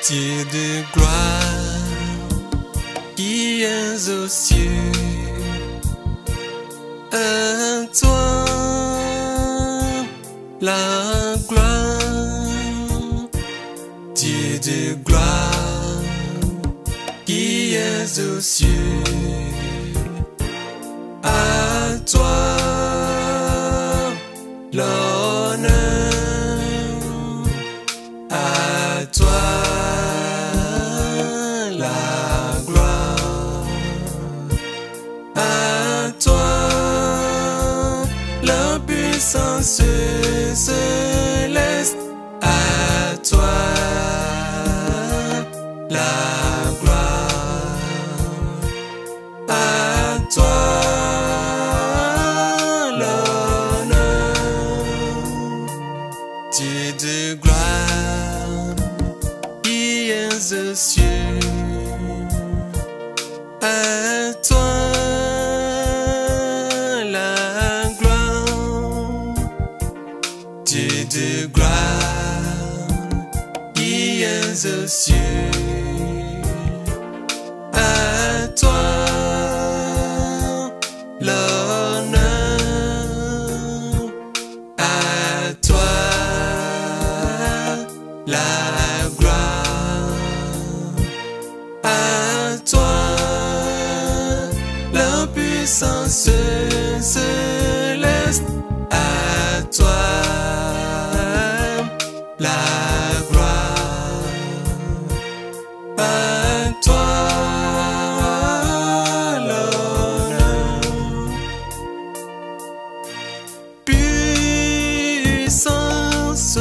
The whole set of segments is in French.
Dieu de gloire, qui es aux cieux, à toi la gloire. Dieu de gloire, qui es aux cieux, à toi l'honneur, à toi la gloire, à toi la puissance céleste, à toi la gloire, à toi l'honneur. Dieu de gloire, qui es aux cieux, à toi la gloire. Dieu de gloire, qui es aux cieux, à toi l'honneur, à toi la gloire, à toi la puissance céleste, à toi la gloire, à toi l'honneur. Puissance,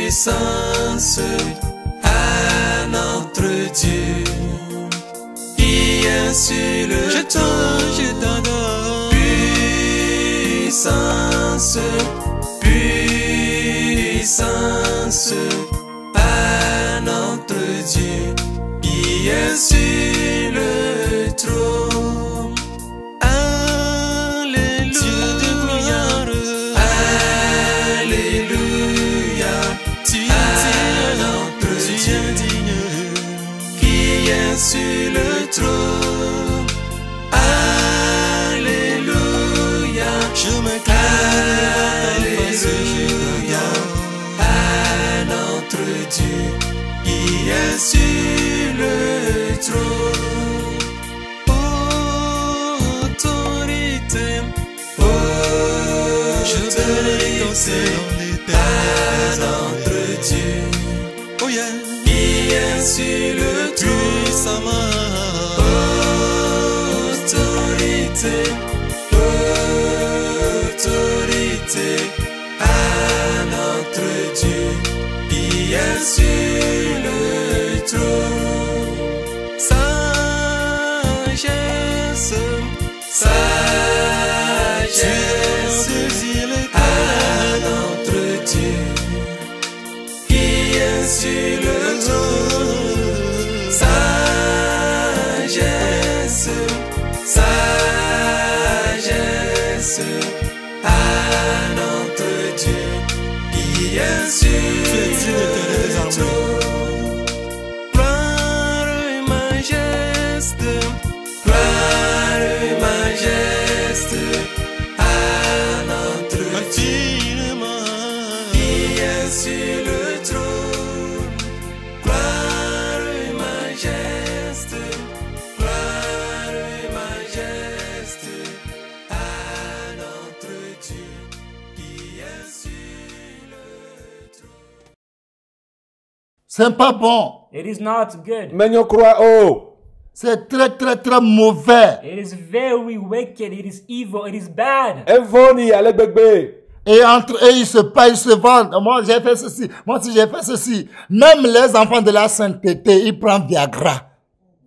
puissance à notre Dieu, qui est sur le trône. Je t'adore. Puissance, puissance à notre Dieu, qui est sur le trône. Alléluia, alléluia, tu es notre Dieu, qui est sur le trône. Alléluia, je me alléluia à notre Dieu, qui est sur le trône. Autorité, je autorité à notre Dieu, oh yeah, qui est sur le trône. Autorité, autorité à notre Dieu, qui est sur le trône. Sagesse, sagesse à notre Dieu, qui est sur le trône. Sagesse, sagesse à notre Dieu, qui est sur le trône. Gloire et majesté, gloire et majesté à notre Dieu, qui est sur le trône. Gloire et majesté, gloire et majesté à notre Dieu, qui est sur le trône. C'est pas bon. It is not good. Menyo croix oh. C'est très mauvais. It is very wicked. It is evil. It is bad. Evoni ale gbegbe. Et entre eux, ils se paient, ils se vendent. Moi, j'ai fait ceci. Moi aussi, j'ai fait ceci. Même les enfants de la sainteté, ils prennent Viagra.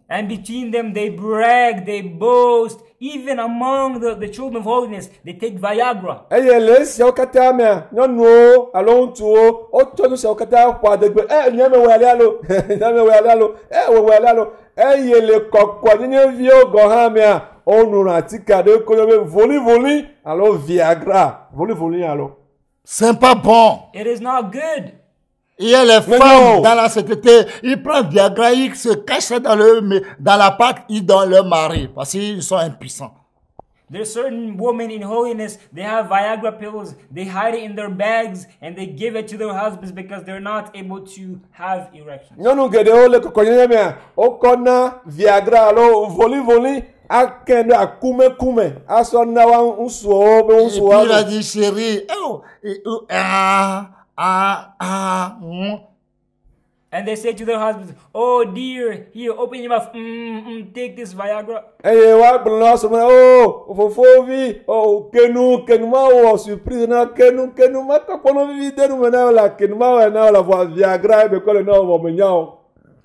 And between them, they brag, they boast. Even among the children of holiness, they take Viagra. Eyele si okata me. Nyonu alon tuo. O tonu si okata kwa degbe. Nyame we ale alo. Nyame we ale alo. We ale alo. Eyele kokko nyene vio go ha me a. Onu atika de ko voli alors Viagra. Voli alors. C'est pas bon. It is not good. Il y a les Mais femmes non. dans la société, ils prennent Viagra, ils se cachent dans la pâte, ils donnent leur mari parce qu'ils sont impuissants. There's certain women in holiness, they have Viagra pills, they hide it in their bags, and they give it to their husbands because they're not able to have erections. Nyɔnu geɖewo le kɔkɔnyenye mea, wokɔna Viagra alo voli akɛ ɖe akumekume asɔ na wa ŋutsuwo be Et ŋutsuwo puis il a alo. dit, chérie, And they say to their husbands, oh dear, here, open your mouth, take this Viagra. Eye wa gblɔ na sɔmɔ o fofovi o kenu ma wɔ surprise na kenu ma kɔkɔ vivi de nu me na la kenu ma wɔ na la vɔ Viagra ebe kɔ le na wɔ me nya o.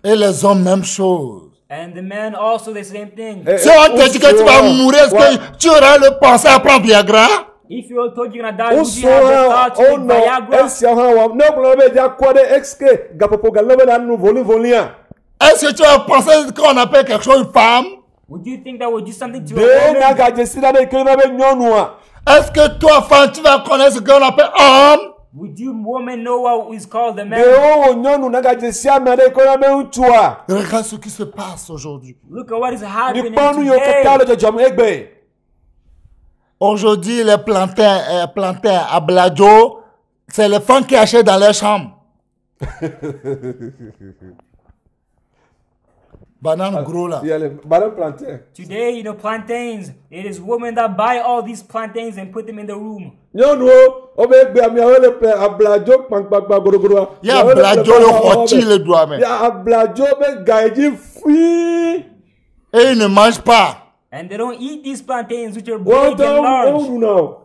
et les hommes, même chose. And the men also the same thing. Si on te dit que tu vas mourir, est-ce que tu auras le pensée à prendre Viagra? If you were told you're gonna die, would you have the thought to o take nɔ Viagra? esia hã wa ne gblɔ be dza kɔ ɖe exke gaƒoƒo galẽ be na nu volia. Est-ce que tu vas penser qu'on appelle quelque chose une femme? Would you think that would do something to De a na woman? gadze si ɖa ɖe ke na be nyɔnua. Est-ce que toi, femme, tu vas connaître ce qu'on appelle homme? Would you woman know what is called the De man? wo nyɔnu na gadze si ame ɖe ke na be ŋutsua. Regarde ce qui se passe aujourd'hui. Look at what is happening Mikpɔ nu yiwo katã today. le dzɔdzɔm egbe. Aujourd'hui, les plantains à Bladjo, c'est les femmes qui achètent dans leur chambre. Banane gros là. Il y a les banane plantain. Today, you know, plantains. It is women that buy all these plantains and put them in the room. Nyɔnuwo wo be egbe ameawo le ple abladzo kpankpakpa godogodo. Il y a Bladjo le rôti le doigt Il y même. a abladzo be ga yi dzi fui. Et ils ne mangent pas. And they don't eat these plantains, which are Wo big tɔ and wo large. ɖuna o.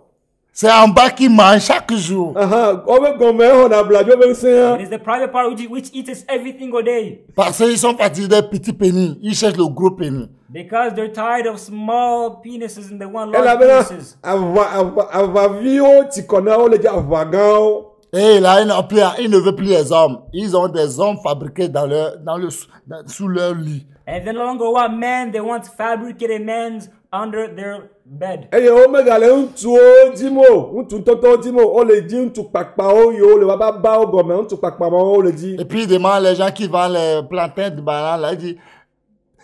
C'est en bas qu'ils mangent chaque jour. Wo be gɔme xɔ na abladzo be ŋusẽ. It is the private part which eats us every single day. Parce qu'ils sont partis des petits pénis. Ils cherchent le gros pénis. Because they're tired of small penises and they want large Elabena penises. avaviwo tsikɔ na wo le dze avagãwo. Et là, ils ne veulent plus les hommes. Ils ont des hommes fabriqués sous leur lit. And they no longer want men, they want fabricated men under their bed. Eye wo megale ŋutsuwo dzim o, ŋutsu ŋutɔtɔwo dzim o, wo le dzi ŋutsu kpakpawo yiwo le woƒe abawo gɔme, ŋutsu kpakpa mawo wo le dzi. Et puis, ils demandent les gens qui vendent les plantains de banane, là, ils disent,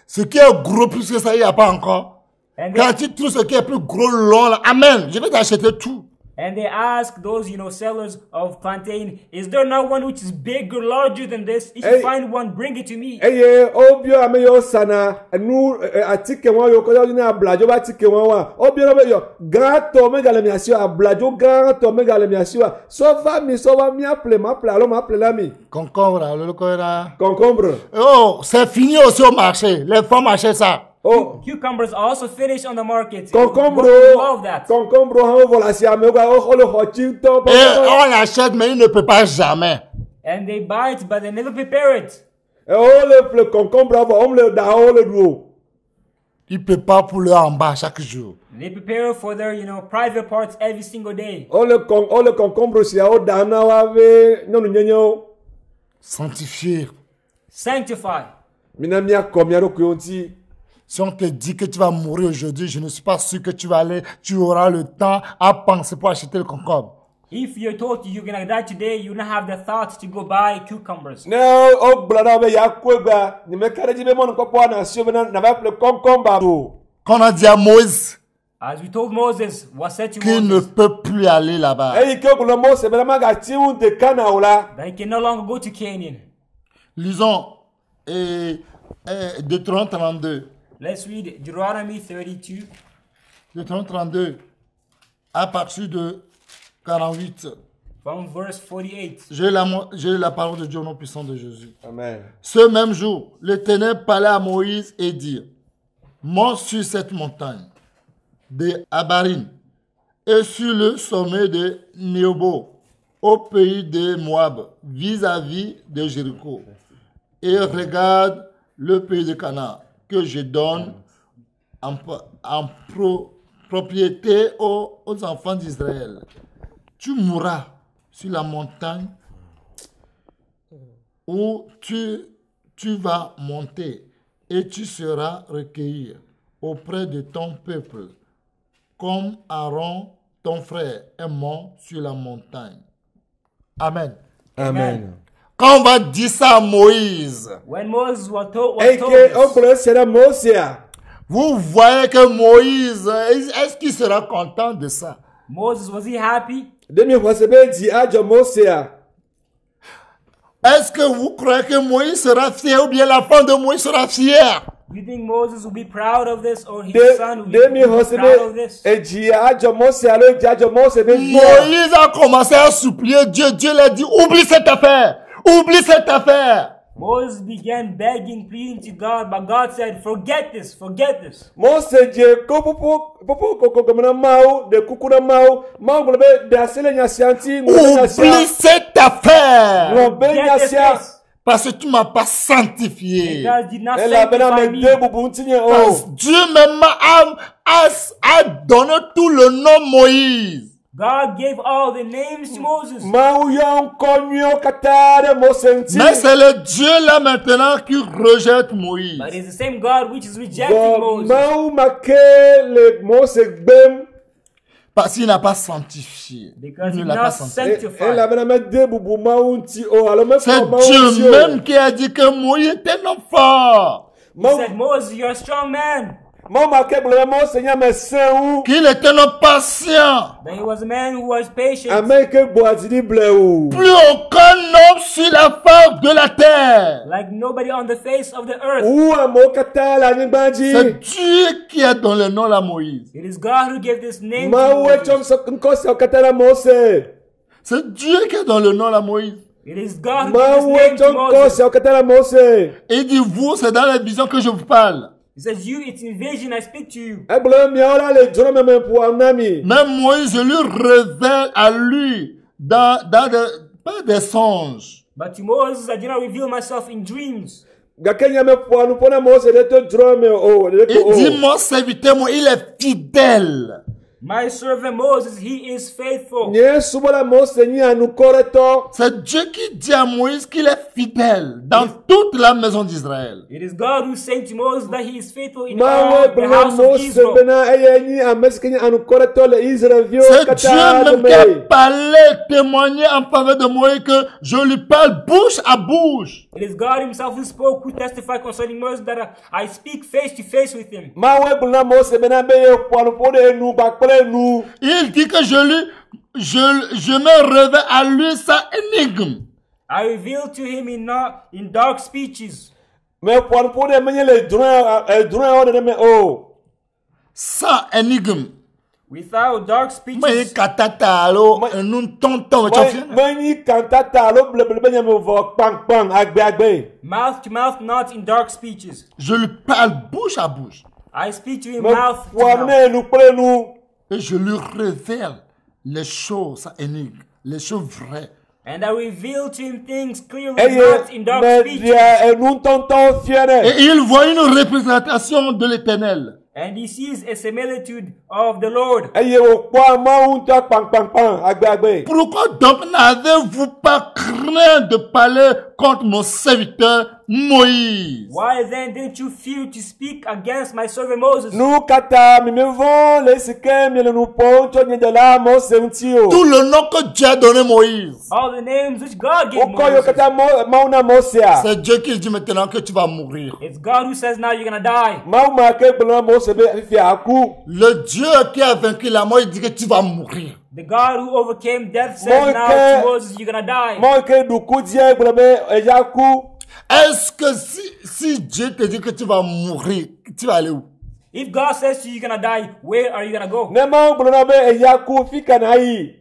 ce qui est gros plus que ça, il n'y a pas encore. And Quand they, tu trouves ce qui est plus gros, long, là, amen, je vais t'acheter tout. and they ask those, you know, sellers of plantain, is there not one which is bigger, larger than this? If Hey. you find one, bring it to me. Eye wo biɔ ame yiwo sana enu atike wɔn yiwo kɔjɔ yina abladzo ƒe atike wɔn wa, wo biɔ be yɔ gãtɔ megale mia si o, abladzo gãtɔ megale mia si o, sɔ va miaƒle maƒle alo maƒle na mi. Concombre, le cola. Concombre. Oh, c'est fini aussi au marché. Les femmes achètent ça. Oh. Cucumbers are also finished on the market. Concombre. Women love that. Concombre hã wo vɔ le asi ame wa, wo le xɔ tsi ŋutɔ. Et on l'achète, mais il ne peut pas jamais. And they buy it, but they never prepare it. Wo le ƒle concombre vɔ, wo le ɖa wo le ɖu o. Il peut pas pour leur en bas chaque jour. They prepare for their, you know, private parts every single day. Wo le concombre siawo ɖa na wa be nyɔnu nyenyewo. Sanctifier. Sanctify. Mina miakɔ mia ɖokuiwo ŋuti. Si on te dit que tu vas mourir aujourd'hui, je ne suis pas sûr que tu auras le temps à penser pour acheter le concombre. If you're told you're gonna die today, you don't have the thought to go buy cucumbers. Ne wo gblɔ na wo be yeakoe gbea, nyemeka ɖe dzi be mɔnukpɔkpɔ na asi wo be nava ƒle concombre o. Qu'on a dit à Moïse As we told Moses, was said to qu'il ne Moses, peut plus aller là-bas. Eyi ke gblɔ Mose be magati ŋu de Kana o la. that he can no longer go to Canaan. Lisons Deutéronome 32. Let's read Deuteronomy 32, Deutéronome 32, à partir de 48. from verse 48. J'ai la parole de Dieu au nom puissant de Jésus. Amen. Ce même jour, l'Éternel parlait à Moïse et dit, monte sur cette montagne de Abarim et sur le sommet de Néobo, au pays de Moab, vis-à-vis de Jéricho, et regarde le pays de Canaan que je donne en propriété aux enfants d'Israël. Tu mourras sur la montagne où tu vas monter et tu seras recueilli auprès de ton peuple, comme Aaron, ton frère, est mort sur la montagne. Amen. Amen. Quand on va dire ça à Moïse, When Moses was told eke this, ogbolo sere Mose a. vous voyez que Moïse, est-ce qu'il sera content de ça? Moses, was he happy? Demi hwase be di ajo Mose a. Est-ce que vous croyez que Moïse sera fier ou bien la femme de Moïse sera fière? You think Moses will be proud of this, or his son will Demi be hwase proud of be this? eji ajo Mose a lo eji ajo Mose be di. Moïse a commencé à supplier Dieu. Dieu lui a dit, oublie cette affaire. Oublie cette affaire. Moses began begging, pleading to God, but God said, forget this, forget this. Mose je ko popo ko na mau de kukuna mau gbolo be de asele nya sianti Oublie cette affaire. no be nya Forget this sia. place. Parce que tu m'as pas sanctifié. God did not Elle a bena sanctify me me. de bubu ntinye Parce o. que Dieu même a donné tout le nom Moïse. God gave all the names to Moses. Mau yon konyo katare Mose nti. Mais c'est le Dieu là maintenant qui rejette Moïse. But it's the same God which is rejecting Go Moses. mau make le Mose gbem. Parce qu'il n'a pas sanctifié. Because Il he ne did l'a pas not sanctifié. sanctify. Elle a bena me de bubu mau nti o. Alors me C'est mau Dieu nti o. même qui a dit que Moïse était un homme fort. He Mau said, Moses, you're a strong man. mau make gbolo Mose nya me sen Qu'il était un homme patient. But he was a man who was patient. Ameke bo adidi ble o. Plus aucun homme sur la face de la terre. Like nobody on the face of the earth. Ou amo katala ni C'est banji. Dieu qui a donné le nom à Moïse. It is God who gave this name to Mau e Moses. chom so nkosi katala Mose. C'est Dieu qui a donné le nom à Moïse. It is God who gave Mau this e name to chom Moses. kosi katala Mose. Il dit, vous, c'est dans la vision que je vous parle. He says, you, it's in vision I speak to you. Egbolo mi ora le joro me pour anami. Même Moïse, je lui révèle à lui pas des songes. But to Moses, I did not reveal myself in dreams. Gakenya me pour anu pona Mose de to joro me o. De to Il dit, o. mon serviteur, moi, il est fidèle. My servant Moses, he is faithful. Nye subola Mose ni anu koreto. C'est Dieu qui dit à Moïse qu'il est fidèle dans toute la maison d'Israël. It is God who saying to Moses that he is faithful in Mau all e the bena house of Mose Israel. bena eye ni ameske ni anu koreto le Israel vio C'est Dieu katala même qui a me. parlé, témoigné en faveur de Moïse que je lui parle bouche à bouche. It is God himself who spoke, who testified concerning Moses that I speak face to face with him. Mau e bena Mose bena be e pour anu pona enu bakpele nu. Il dit que je me révèle à lui sa énigme. I revealed to him in dark speeches. Me pour anu pona menye le drone o de me o. Sans énigme. Without dark Mais speeches, katata alo nous tonton Mwenye kantata lo blebe nye me vo pang pang agbe. mouth to mouth, not in dark speeches. Je lui parle bouche à bouche. I speak to him Me mouth to pour mouth. anu enu pele nu. Et je lui révèle les choses, sa énigme, les choses vraies. And I reveal to him things clearly, Eye not in dark me speeches. dia enu tonton fiere. Et il voit une représentation de l'éternel. And he sees a similitude of the Lord. Eye o kwa maunta pang pang pang agbe. Pourquoi donc n'avez-vous pas craint de parler contre mon serviteur Moïse? Why then didn't you fear to speak against my servant Moses? Nu kata mi me von le sike mi le nu poncho nye de la Mose ntio. Tout le nom que Dieu a donné Moïse. All the names which God gave O ko yo Moses. kata mauna Mose a. C'est Dieu qui dit maintenant que tu vas mourir. It's God who says now you're gonna die. Mau ma ke bela Mose be fi aku. Le Dieu qui a vaincu la mort, il dit que tu vas mourir. The God who overcame death says Moi now que- to Moses you're gonna die. Mau ke du ku die bela be ejaku. Est-ce que si Dieu te dit que tu vas mourir, tu vas aller où? If God says to you you're gonna die, where are you gonna go? Ne mau bela be ejaku fi kanai.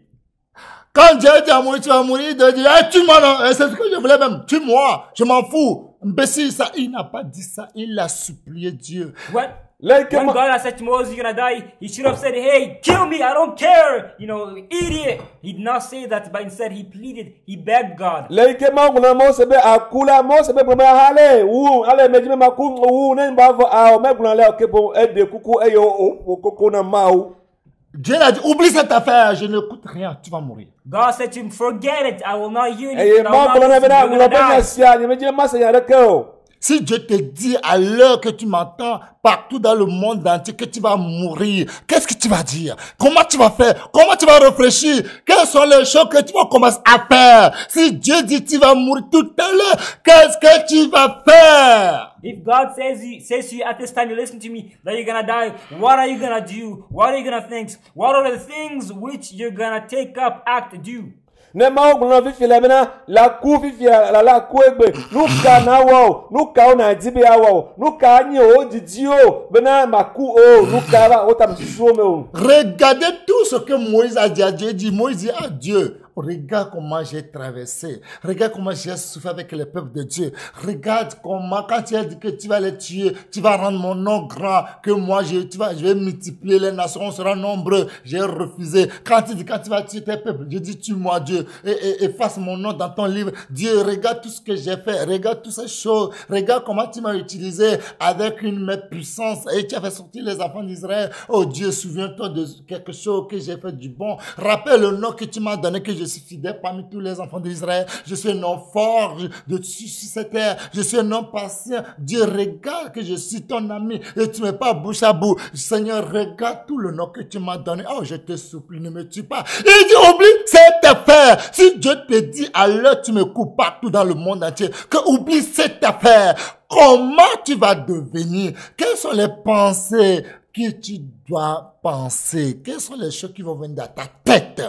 Quand Dieu dit à Moïse, tu vas mourir, Dieu dit, eh, tue-moi, non, c'est ce que je voulais même, tue-moi, je m'en fous. Imbécile, ça, il n'a pas dit ça, il a supplié Dieu. Like When God had said to Moses, you're gonna die, he should have said, hey, kill me, I don't care, you know, idiot. He did not say that, but instead he pleaded, he begged God. Like mau bela Mose be akula Mose be bela hale. Wu ale meji me maku wu ne ba vo a me bela le ke bon e de kuku e yo o koko na mau. Dieu a dit, oublie cette affaire, je n'écoute rien, tu vas mourir. God said to him, forget it, I will not hear E anything, I mau will bela not be listen, na you're bela gonna be na die. sia ni meji ma se ya de ke o. Si Dieu te dit à l'heure que tu m'entends partout dans le monde entier que tu vas mourir, qu'est-ce que tu vas dire? Comment tu vas faire? Comment tu vas réfléchir? Quelles sont les choses que tu vas commencer à faire? Si Dieu dit tu vas mourir tout à l'heure, qu'est-ce que tu vas faire? If God says to you at this time, you listen to me, that you're gonna die, what are you gonna do? What are you gonna think? What are the things which you're gonna take up, act, do? Ne ma ogbono fifi la mena la ku fifi la ku egbe nuka na wo nuka ona dibe awo nuka anyi o didi o bena maku o nuka ba o tam suo me o. Regardez tout ce que Moïse a dit à Dieu. Il dit, Moïse dit à Dieu, regarde comment j'ai traversé. Regarde comment j'ai souffert avec le peuple de Dieu. Regarde comment, quand tu as dit que tu vas les tuer, tu vas rendre mon nom grand, que moi, je vais multiplier les nations, on sera nombreux. J'ai refusé. Quand tu dis, quand tu vas tuer tes peuples, je dis, tue-moi Dieu, et efface mon nom dans ton livre. Dieu, regarde tout ce que j'ai fait. Regarde toutes ces choses. Regarde comment tu m'as utilisé avec une main puissance et tu as fait sortir les enfants d'Israël. Oh Dieu, souviens-toi de quelque chose que j'ai fait du bon. Rappelle le nom que tu m'as donné, que je suis fidèle parmi tous les enfants d'Israël. Je suis un homme fort sur cette terre. Je suis un homme patient. Dieu, regarde que je suis ton ami et tu me parles bouche à bout. Seigneur, regarde tout le nom que tu m'as donné. Oh, je te supplie, ne me tue pas. Il dit, oublie cette affaire. Si Dieu te dit à l'heure, tu me coupes partout dans le monde entier, que oublie cette affaire. Comment tu vas devenir? Quelles sont les pensées que tu dois penser? Quelles sont les choses qui vont venir dans ta tête?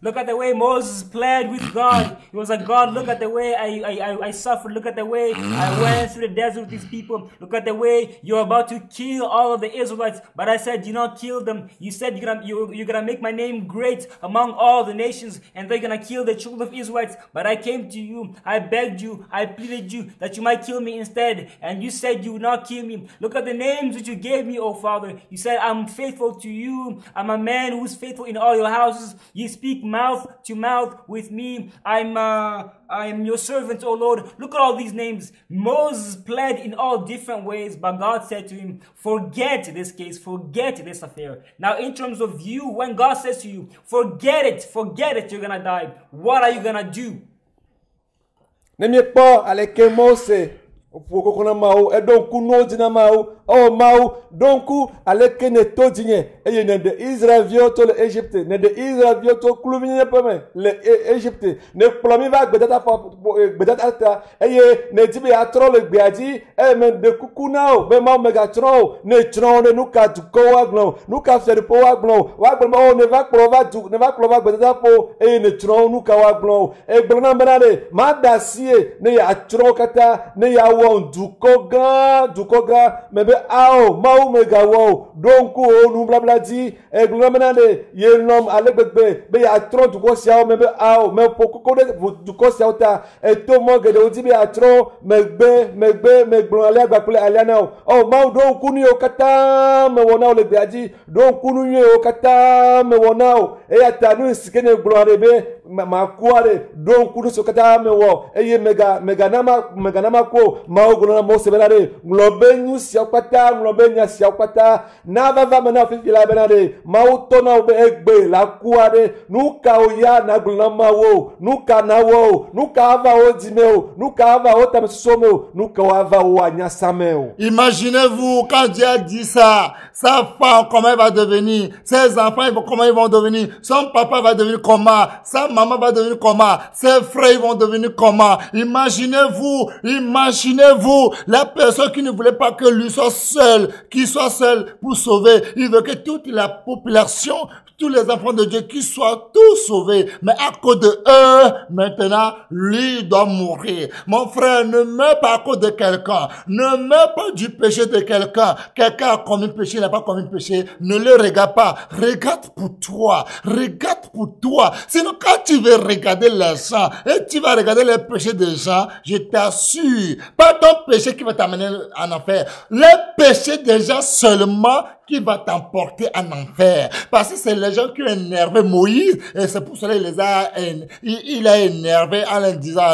Look at the way Moses pled with God. He was like, God, look at the way I suffered. Look at the way I went through the desert with these people. Look at the way you're about to kill all of the Israelites. But I said, do not kill them. You said you're gonna make my name great among all the nations, and they're gonna kill the children of Israelites. But I came to you, I begged you, I pleaded you that you might kill me instead. And you said you would not kill me. Look at the names that you gave me, O Father. You said, I'm faithful to you. I'm a man who's faithful in all your houses. You speak mouth to mouth with me. I'm your servant, O Lord. Look at all these names. Moses pled in all different ways, but God said to him, forget this case, forget this affair. Now, in terms of you, when God says to you, forget it, you're gonna die. What are you gonna do? Ne mi po aleke Mose opoko kona mau edonku no dina mau o mau donku aleke ne todinye eye ne de Israël vio to le Égypte ne de Israël vio to kluvinye peme le Égypte ne plomi va gbedata ta eye ne dibe atro le gbeaji e men de kukunao be mau mega tro ne tro ne nuka du ko waglon nuka fe de po waglon o ne va prova du ne va prova gbedata po eye ne tro nuka waglon e gbona benade ma dasie ne ya tro kata ne ya duko ga mebe ao mau mega wo donc o nu blabla di e glamenade ye nom alegbegbe be ya tro duko sia mebe ao me pokoko de duko sia ta e to mo gede o di be ya tro megblon ale agbapele aliana o mau donc ni o kata me wona o le biaji donc nu ye o kata me wona o e ya ta nu sikene glon rebe ma kuare donc nu so kata me wo e ye mega nama ko mau glona mo sebelare nglobe nyu sia kwata nglobe nya sia kwata na bava mena fifi la benade mau tona obe egbe la kuare nuka oya na glona mawo nuka na wo nuka ava o dimeo nuka ava o tamsomeo nuka ava o anya sameo. Imaginez-vous quand Dieu a dit ça, sa femme comment elle va devenir, ses enfants comment ils vont devenir, son papa va devenir comment, sa maman va devenir comment, ses frères vont devenir comment. Imaginez-vous la personne qui ne voulait pas que lui soit seul, qu'il soit seul pour sauver. Il veut que toute la population, tous les enfants de Dieu qui soient tous sauvés. Mais à cause de eux, maintenant, lui doit mourir. Mon frère, ne meurs pas à cause de quelqu'un. Ne meurs pas du péché de quelqu'un. Quelqu'un a commis péché, il n'a pas commis péché. Ne le regarde pas. Regarde pour toi. Regarde pour toi. Sinon, quand tu veux regarder les gens et tu vas regarder les péchés des gens, je t'assure, pas ton péché qui va t'amener en enfer. Les péchés des gens seulement qui va t'emporter en enfer. Parce que c'est les gens qui ont énervé Moïse et c'est pour cela il a énervé en leur disant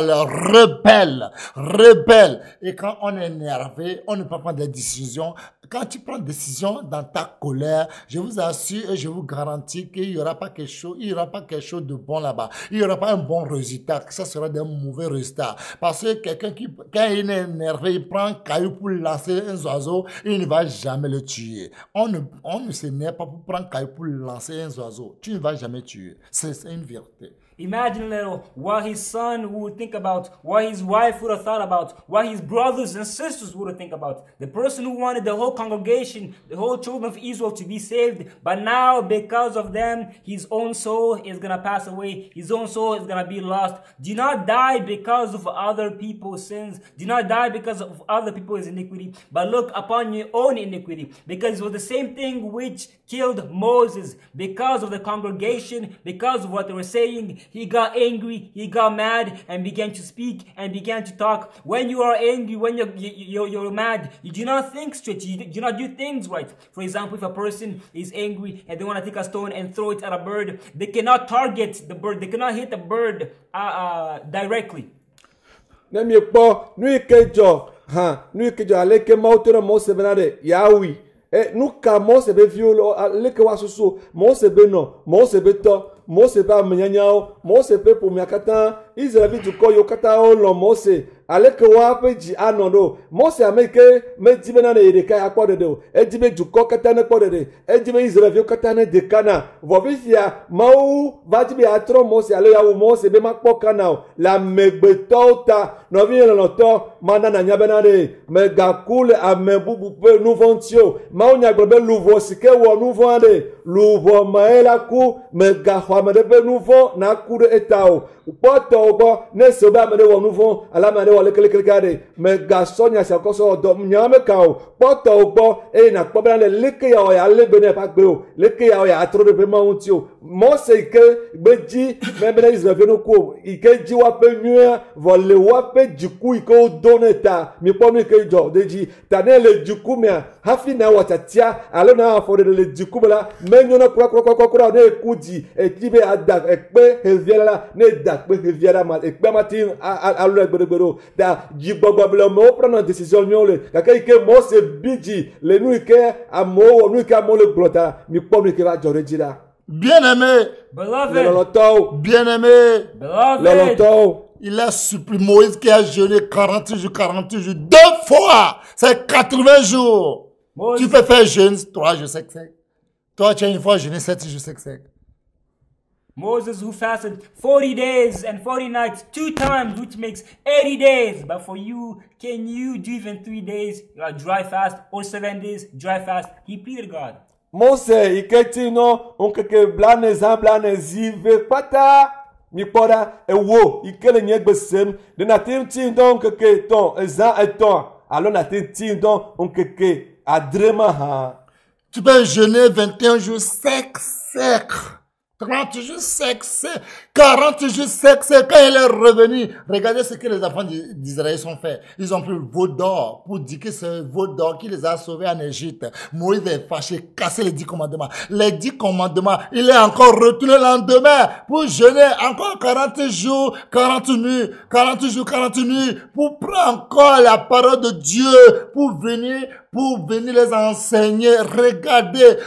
rebelle. Et quand on est énervé, on ne peut pas prendre des décisions quand tu prends une décision dans ta colère, je vous assure et je vous garantis qu'il n'y aura pas quelque chose, de bon là-bas. Il n'y aura pas un bon résultat, que ça sera des mauvais résultats. Parce que quelqu'un qui, quand il est énervé, il prend un caillou pour lancer un oiseau, il ne va jamais le tuer. On ne s'énerve pas pour prendre un caillou pour lancer un oiseau. Tu ne vas jamais tuer. C'est une vérité. Imagine, little, what his son would think about, what his wife would have thought about, what his brothers and sisters would have think about. The person who wanted the whole congregation, the whole children of Israel to be saved, but now because of them, his own soul is going to pass away. His own soul is going to be lost. Do not die because of other people's sins. Do not die because of other people's iniquity, but look upon your own iniquity. Because it was the same thing which killed Moses. Because of the congregation, because of what they were saying, he got angry, he got mad, and began to speak and began to talk. When you are angry, when you're mad, you do not think straight, you do not do things right. For example, if a person is angry and they want to take a stone and throw it at a bird, they cannot target the bird, they cannot hit the bird directly. Nemi po nui kejo aleke mautona Mose benade yawi. Nuka Mose be violo aleke wasusu Mose be no Mose be to Mose be amenyanyao Mose be pour miakata Israel bi duko yo kata o lo Mose aleke wa pe ji anodo Mose ameke me dibe na ere kai akpode de e dibe duko kata na kpode de e dibe Israel bi kata na de kana vovisia mau va dibe atro Mose ale ya Mose be makpo kana la megbeto ta no vi no to mana na nyabena de me gakule amebubu pe nouvontio mau nya gbe louvo sike wo nouvo de louvo maela ku me gahwa me de pe nouvo na ku de etao poto ogo ne se ba me de wo nouvo ala me de wo lekele me gasonya se koso do nyame kao poto ogo e na kpo bra le leke ya lebe ne pa gbe o leke ya atro de pe maunti o Mose ike gbeji me be Israel no ku ike ji wa pe nua vole wa pe jiku ike o doneta mi ponu ike jo deji tanele jiku me hafi na watatia alo na afore le jiku bla menyo na kura ne kudi e tibe ada ekpe heviela ne da pe heviela ma ekpe matin alo egbegbero da jigbogbo bla mo prendre décision nyole kaka ike Mose biji le nu ike amo nu ike amo le glota mi ponu ike va jore jira. Bien-aimé, Beloved, bien-aimé, beloved, il a supplié Moïse qui a jeûné 40 jours, 2 fois, c'est 80 jours. Moses, Tu peux faire jeûne, toi je sais que c'est. Toi tu as une fois jeûné 7 jours, je sais que c'est. Moses who fasted 40 days and 40 nights 2 times, which makes 80 days. But for you, can you do even 3 days dry fast or 7 days dry fast? He pleaded God. Mose iketi no onkeke blane zamblane zive pata mi poda ewo ikele nyegbesem de na tin don keke ton eza eton alors na tin don onkeke adrema ha. Tu peux jeûner 21 jours sec. 30 jours sec, 40 jours sec, quand il est revenu. Regardez ce que les enfants d'Israël ont fait. Ils ont pris le veau d'or pour dire que c'est le veau d'or qui les a sauvés en Égypte. Moïse est fâché, cassé les 10 commandements. Les 10 commandements, il est encore retourné le lendemain pour jeûner encore 40 jours, 40 nuits, pour prendre encore la parole de Dieu, pour venir les enseigner. Regardez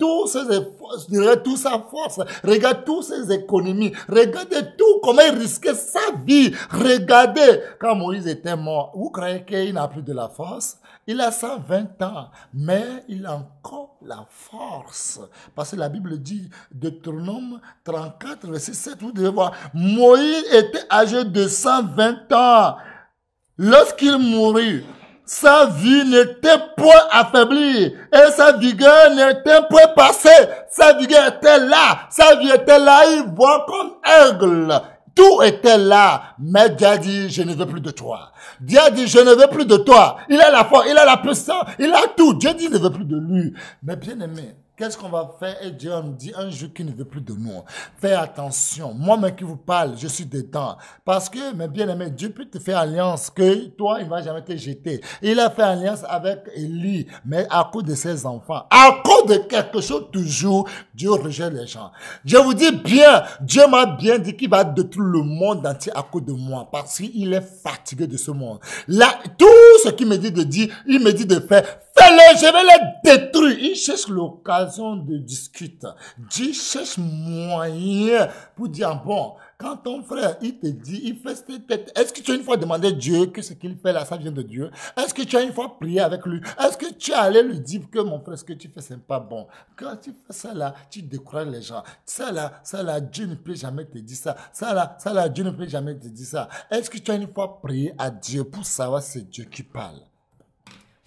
tous ces efforts, regardez toute sa force, regardez toutes ses économies, regardez tout, comment il risquait sa vie. Regardez, quand Moïse était mort, vous croyez qu'il n'a plus de la force? Il a 120 ans, mais il a encore la force. Parce que la Bible dit, Deutéronome 34, verset 7, vous devez voir, Moïse était âgé de 120 ans. Lorsqu'il mourut, sa vie n'était point affaiblie et sa vigueur n'était point passée. Sa vigueur était là. Sa vie était là. Il voit comme aigle. Tout était là. Mais Dieu a dit, je ne veux plus de toi. Dieu a dit, je ne veux plus de toi. Il a la force, il a la puissance, il a tout. Dieu dit, je ne veux plus de lui. Mais bien aimé, qu'est-ce qu'on va faire? Et Dieu nous dit un jour qu'il ne veut plus de nous. Fais attention. Moi-même qui vous parle, je suis dedans. Parce que, mes bien-aimés, Dieu peut te faire alliance que toi, il ne va jamais te jeter. Il a fait alliance avec Élie, mais à cause de ses enfants. À cause de quelque chose, toujours, Dieu rejette les gens. Je vous dis bien, Dieu m'a bien dit qu'il va détruire le monde entier à cause de moi. Parce qu'il est fatigué de ce monde. Là, tout ce qu'il me dit de dire, il me dit de faire. Fais-le, je vais les détruire. Il cherche l'occasion de discuter. Dieu cherche moyen pour dire, bon, quand ton frère, il te dit, il fait cette tête, est-ce que tu as une fois demandé à Dieu que ce qu'il fait là, ça vient de Dieu? Est-ce que tu as une fois prié avec lui? Est-ce que tu es allé lui dire que mon frère, ce que tu fais, c'est pas bon? Quand tu fais ça là, tu décourages les gens. Ça là, Dieu ne peut jamais te dire ça. Ça là, Dieu ne peut jamais te dire ça. Est-ce que tu as une fois prié à Dieu pour savoir si c'est Dieu qui parle?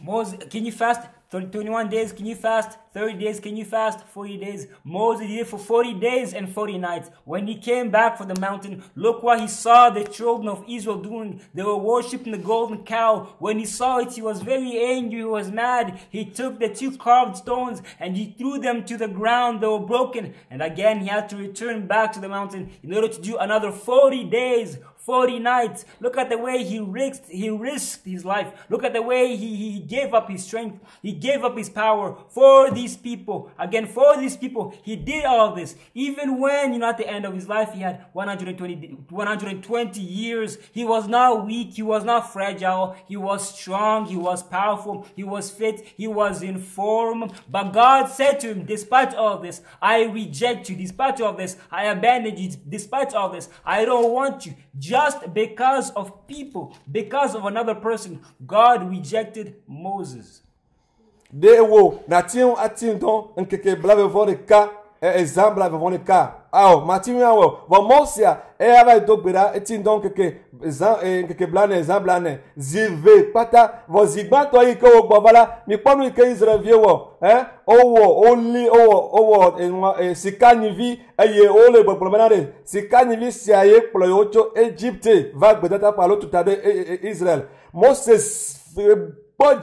Moses, can you fast 21 days? Can you fast 30 days? Can you fast 40 days? Moses did it for 40 days and 40 nights. When he came back from the mountain, look what he saw the children of Israel doing. They were worshiping the golden cow. When he saw it, he was very angry. He was mad. He took the 2 carved stones and he threw them to the ground. They were broken. And again, he had to return back to the mountain in order to do another 40 days. 40 nights. Look at the way he risked his life. Look at the way he gave up his strength. He gave up his power for these people. Again, for these people, he did all this. Even when, at the end of his life, he had 120 years. He was not weak. He was not fragile. He was strong. He was powerful. He was fit. He was in form. But God said to him, despite all this, I reject you. Despite all this, I abandon you. Despite all this, I don't want you. Just because of people, because of another person, God rejected Moses. Dewo na tiun atin don nkeke blave von ka exemple blave von ka. Aw matin awo von Mosia ava do gbera etin don nkeke blane exemple blane zive pata von zigba to yi ko gbovala mi ponu ike Israel vie wo owo sikanivi eye ole gbogbomanade sikanivi si aye plo yocho Egypte va gbedata palo tutade Israel. Moses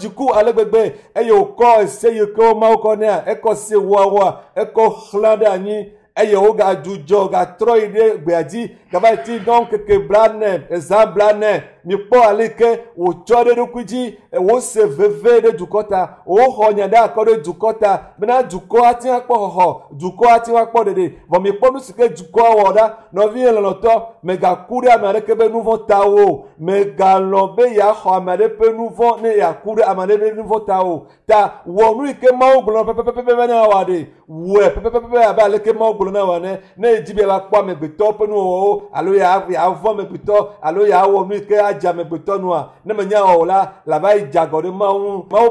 du coup à l'agbègbè et au corps essaye que ma au connaît et que c'est wawa et que khlandani et au ga du joga troide beadi gabati donc que blane blane ni po alike o chode do kuji e wo se veve de dukota o honyada ko de dukota bena duko ati apo ho duko ati wa po dede bo mi po nu sike duko woda no vi lo to mega kuri amare ke be nouveau tawo mega lobe ya ho amare pe nouveau ne ya kuri amare be nouveau tawo ta wo nu ke ma ogbo pepepepe na wade we pepepepe aba le ke ma ogbo na wane ne jibe ba kwa megbeto pe nu o alo ya avo megbeto alo ya wo nu ke jamais betonwa ne menya ola la ba jagore ma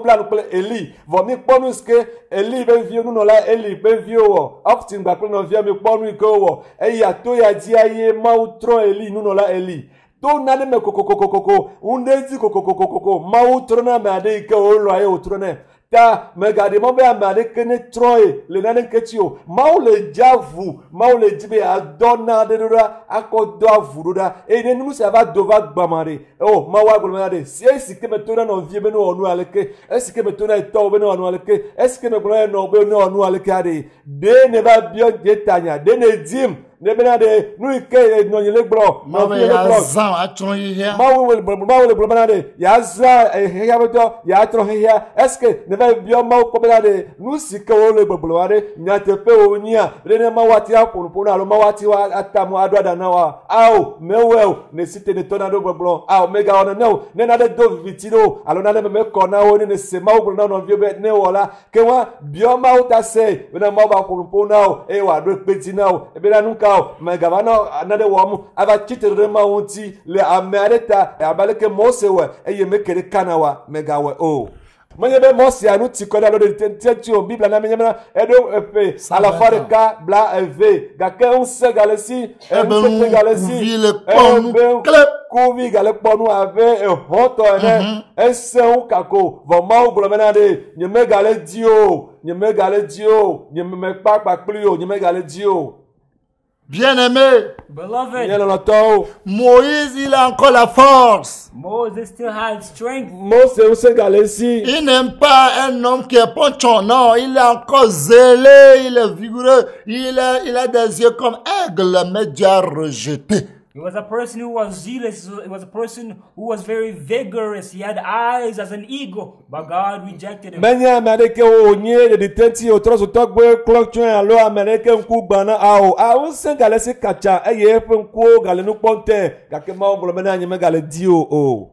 plan ple Eli vomi ponus ke Eli be vie nu no la Eli be vie o oftin gba pe no vie mi ponu ko wo e ya to ya di aye ma utro Eli nu no la Eli to na ne me kokokokoko undezi kokokokoko ma utro na ma de ke o lo aye utro ne ta me gade mo be amade kene troye le nane ketio ma o le javu ma o le jibe adona de dora akodo avuruda e ne nu se va dova gbamare o ma wa gbamare si ke me tona no vie be no onu aleke ke me tona to be no onu aleke ke me gbamare no be no onu aleke ade de ne va bien detanya de ne dim ne benade nu ike no yele gbo ma be ya zan atron hia ma wo le benade ya za hia beto ya atron hia eske ne va bien ma ko benade nu sike wo le gbogbloare nyate pe onia rene ma wati apunpuna lo ma wati wa atamu adwada na wa aw mewel ne site ne tonado gbogbo aw mega ona no ne na de do vitino alo na me ko na woni ne se ma wo na no vie be ne wola ke wa bio ma uta se na ma ba punpuna e wa do petina o e be na nunca mega bana na de wo mu aba chitere ma wonti le amereta e abaleke mosewe e ye mekere kanawa mega we o mwenye be mosi anu tikoda lo de tentio Bible na menyana edo epe à la fois de ka bla v gake un se galesi un galesi vile ponu klep kuvi gale ponu ave e hoto ene ese un kako vo ma o blomenade nyeme gale dio nyeme pa plio nyeme gale dio. Bien-aimé, Beloved, Moïse, il a encore la force. Moses still had strength. Il n'aime pas un homme qui est ponchon. Non, il est encore zélé, il est vigoureux. Il a des yeux comme aigle, mais Dieu a rejeté. He was a person who was zealous. He was a person who was very vigorous. He had eyes as an eagle, but God rejected him. Menya Amerike onye de ditenti otro so togbe clock alo Amerike nku gbana awo awo sen gale se kacha eye fe nku gale nu ponte gake ma obolo mena nyeme gale dio o.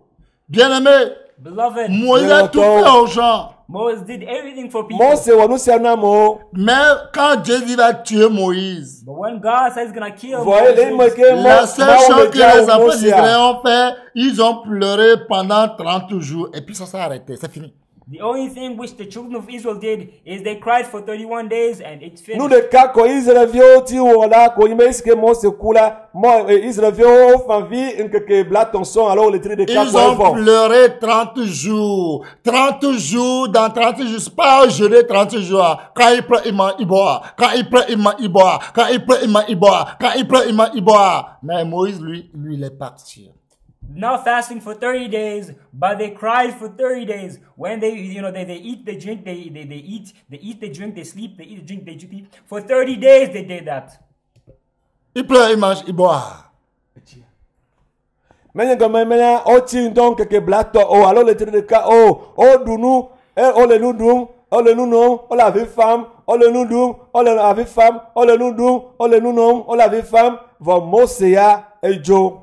Bien-aimé, Beloved, Moïse a tout fait aux gens. Moses did everything for people. Mose wonu si anamo. Mais quand Dieu dit va tuer Moïse, But when God says he's gonna kill Voyez les Moses, moquer la seule chose que les enfants Mose. d'Israël ont fait, ils ont pleuré pendant 30 jours. Et puis ça s'est arrêté, c'est fini. the only thing which the children of Israel did is they cried for 31 days and it's Nous finished. le cas ko Israël vio ti wala ko yime iske Mose kula mo Israël vio fan vi nke bla ton son alors le tri de cas Ils ont pleuré 30 jours. 30 jours, dans 30 jours, c'est pas jeûner 30 jours. Quand il pleut, il boit. Quand il pleut, il boit. Quand il pleut, il boit. Quand il pleut, il boit. Mais Moïse, lui, il est parti. Not fasting for 30 days, but they cried for 30 days. When they eat, they drink, they eat, they drink, they sleep, they eat, they drink, they sleep. For 30 days they did that. Il pleut, il mange, il boit. Menya goma menya o ti donc ke blato o alors le tri de cas o dunu o le nudum o le nunom o la vie femme o le nudum o le la vie femme o le nudum o le nunom o la vie femme va Mose ya ejo.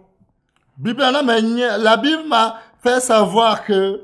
La Bible m'a fait savoir que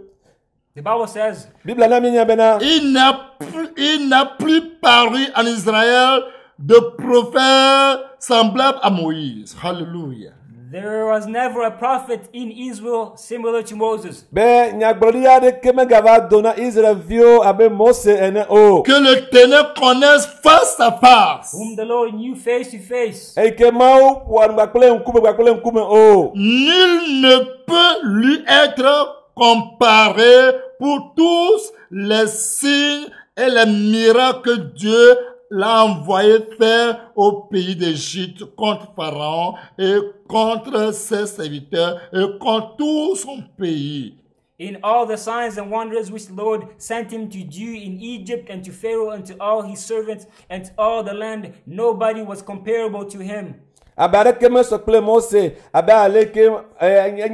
The Bible says Bible na minya bena il n'a plus paru en Israël de prophète semblable à Moïse. Hallelujah. there was never a prophet in Israel similar to Moses. be nyagbolia de kemega va dona Israël vio abe Mose ene o. Que le ténèbre connaisse face à face. Whom the Lord knew face to face. E ke mau wan bakle nkume o. Nul ne peut lui être comparé pour tous les signes et les miracles que Dieu l'a envoyé faire au pays d'Égypte contre Pharaon et contre ses serviteurs et contre tout son pays. In all the signs and wonders which the Lord sent him to do in Egypt and to Pharaoh and to all his servants and to all the land, nobody was comparable to him. Abare keme sokple Mose abe ale ke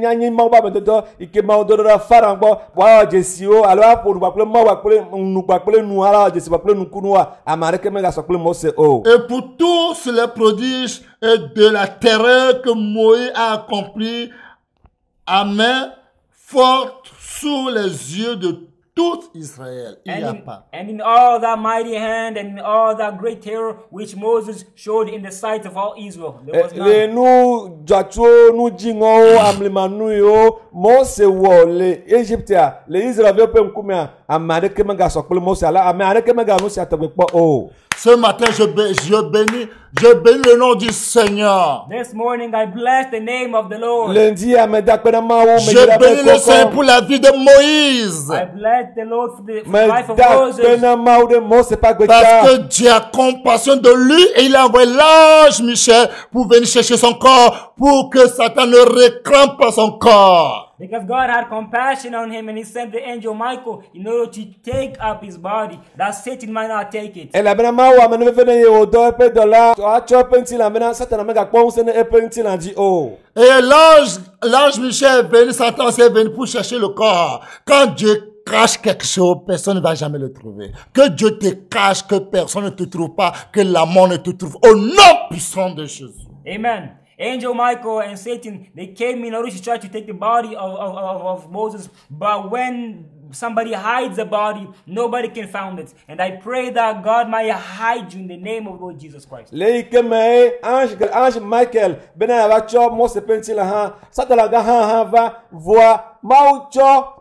nyanyi mau ba bedodo ike mau dodora farangbo wa jesio alo aporu bakple mau bakple nu ala jesi bakple nu kunwa amare keme ga sokple Mose o. Et pour tous les prodiges et de la terreur que Moïse a accompli à main forte sous les yeux de tout Israël. Il n'y a pas. And in all that mighty hand and in all that great terror which Moses showed in the sight of all Israel, there was Le none. nu jatwo nu jingo amlimanu yo Mose wo le Egyptia le Israël pe nkumia amare keme ga sokple Mose ala amare keme ga no si atogbepo o. Ce matin, je bénis le nom du Seigneur. This morning I bless the name of the Lord. Lundi ameda pena mawo Je bénis le Seigneur pour la vie de Moïse. I bless the Lord for the mais life of da Moses. pena mawo de Mose pa Parce gbeta. que Dieu a compassion de lui et il a envoyé l'ange Michel pour venir chercher son corps pour que Satan ne réclame pas son corps. Because God had compassion on him and he sent the angel Michael in order to take up his body, that Satan might not take it. El abena mawo amene vene ye o do pe dollar to a cho penti la mena Satan mega pon se ne e penti la di o. Et l'ange Michel est venu, Satan est venu pour chercher le corps. Quand Dieu cache quelque chose, personne ne va jamais le trouver. Que Dieu te cache, que personne ne te trouve pas, que la mort ne te trouve. Au nom puissant de Jésus. Amen. Angel Michael and Satan, they came in order to try to take the body of Moses, but when somebody hides the body, nobody can find it. And I pray that God might hide you in the name of Lord Jesus Christ. Le ikeme ange Michael bena va cho Mose penti la ha Satan la ga ha va voir mawo cho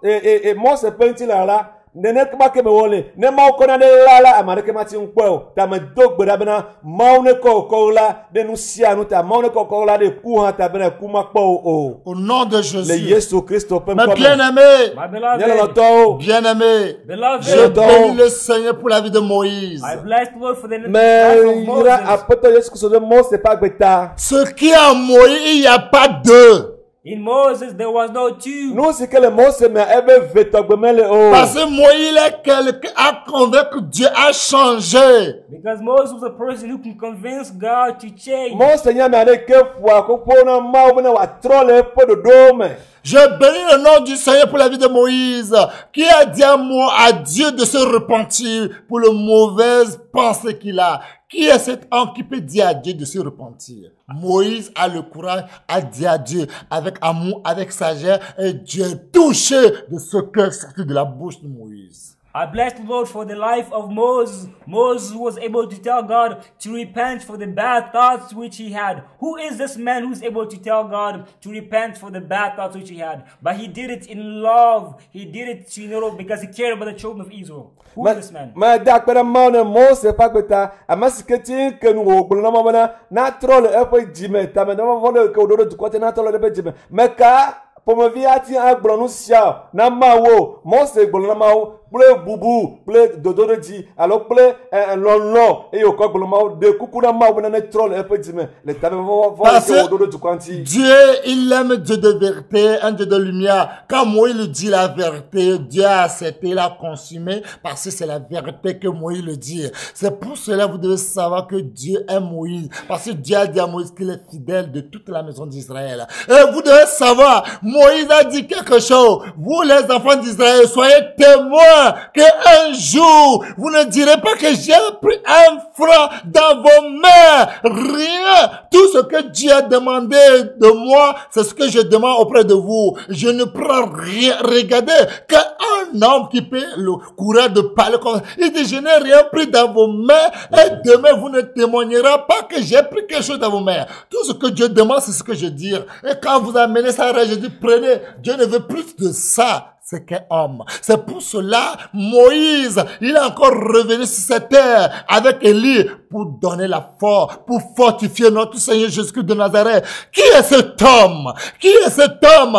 Mose penti la nene kama keme wole ne mawo kona de la amare kema ti npo ta me dogbera bena mawo ne ko la de nu sia nu ta mawo ne ko la de ku ha ta bena ku ma po o. Au nom de Jésus. Le Yesu Christo pe Mais ko. bien-aimé, My Nyala no beloved, to. bien-aimé, beloved, je bénis le Seigneur pour la vie de Moïse. I bless the Lord for the Mais life of il y a Moses. apoto Yesu Christo de Mose pa gbeta. Ce qui est en Moïse, il n'y a pas deux. In Moses, there was no two. Nous si que le Mose me ebe vetogbe mele o. Parce que Moïse est quelqu'un à convaincre que Dieu a changé. Because Moses was a person who can convince God to change. Mose nya me ade ke fua ko pona mawo na wa trole po do do me. Je bénis le nom du Seigneur pour la vie de Moïse, qui a dit à Dieu de se repentir pour le mauvais pensée qu'il a. Qui est cet homme qui peut dire à Dieu de se repentir? Moïse a le courage à dire à Dieu avec amour, avec sagesse, et Dieu est touché de ce cœur sorti de la bouche de Moïse. I bless the Lord for the life of Moses. Moses was able to tell God to repent for the bad thoughts which he had. Who is this man who's able to tell God to repent for the bad thoughts which he had? But he did it in love. He did it, because he cared about the children of Israel. Who is this man? Ma dakpera mauna Mose pakbeta amasiketi kenu ogbulna mabana na trol efe jime tame na vole ke ododo dukwate na trol efe jime meka pomovi ati agblonu sia na mawo Mose gblona mawo ple bubu ple dododo di alors ple lon et yoko gbloma de kukuna mawo na trol efe jime le tame vole ke ododo dukwanti. Dieu, il aime Dieu de vérité, un Dieu de lumière. Quand Moïse le dit la vérité, Dieu a accepté, l'a consumé, parce que c'est la vérité que Moïse le dit. C'est pour cela que vous devez savoir que Dieu aime Moïse, parce que Dieu a dit à Moïse qu'il est fidèle de toute la maison d'Israël. Et vous devez savoir, Moïse a dit quelque chose. Vous, les enfants d'Israël, soyez témoins qu'un jour, vous ne direz pas que j'ai pris un franc dans vos mains. Rien. Tout ce que Dieu a demandé de moi, c'est ce que je demande auprès de vous. Je ne prends rien. Regardez, qu'un homme qui peut le courage de parler comme ça, il dit, je n'ai rien pris dans vos mains et demain vous ne témoignerez pas que j'ai pris quelque chose dans vos mains. Tout ce que Dieu demande, c'est ce que je dis. Et quand vous amenez ça, je dis, prenez. Dieu ne veut plus de ça. C'est qu'un homme. C'est pour cela, Moïse, il est encore revenu sur cette terre avec Élie pour donner la force, pour fortifier notre Seigneur Jésus-Christ de Nazareth. Qui est cet homme? Qui est cet homme?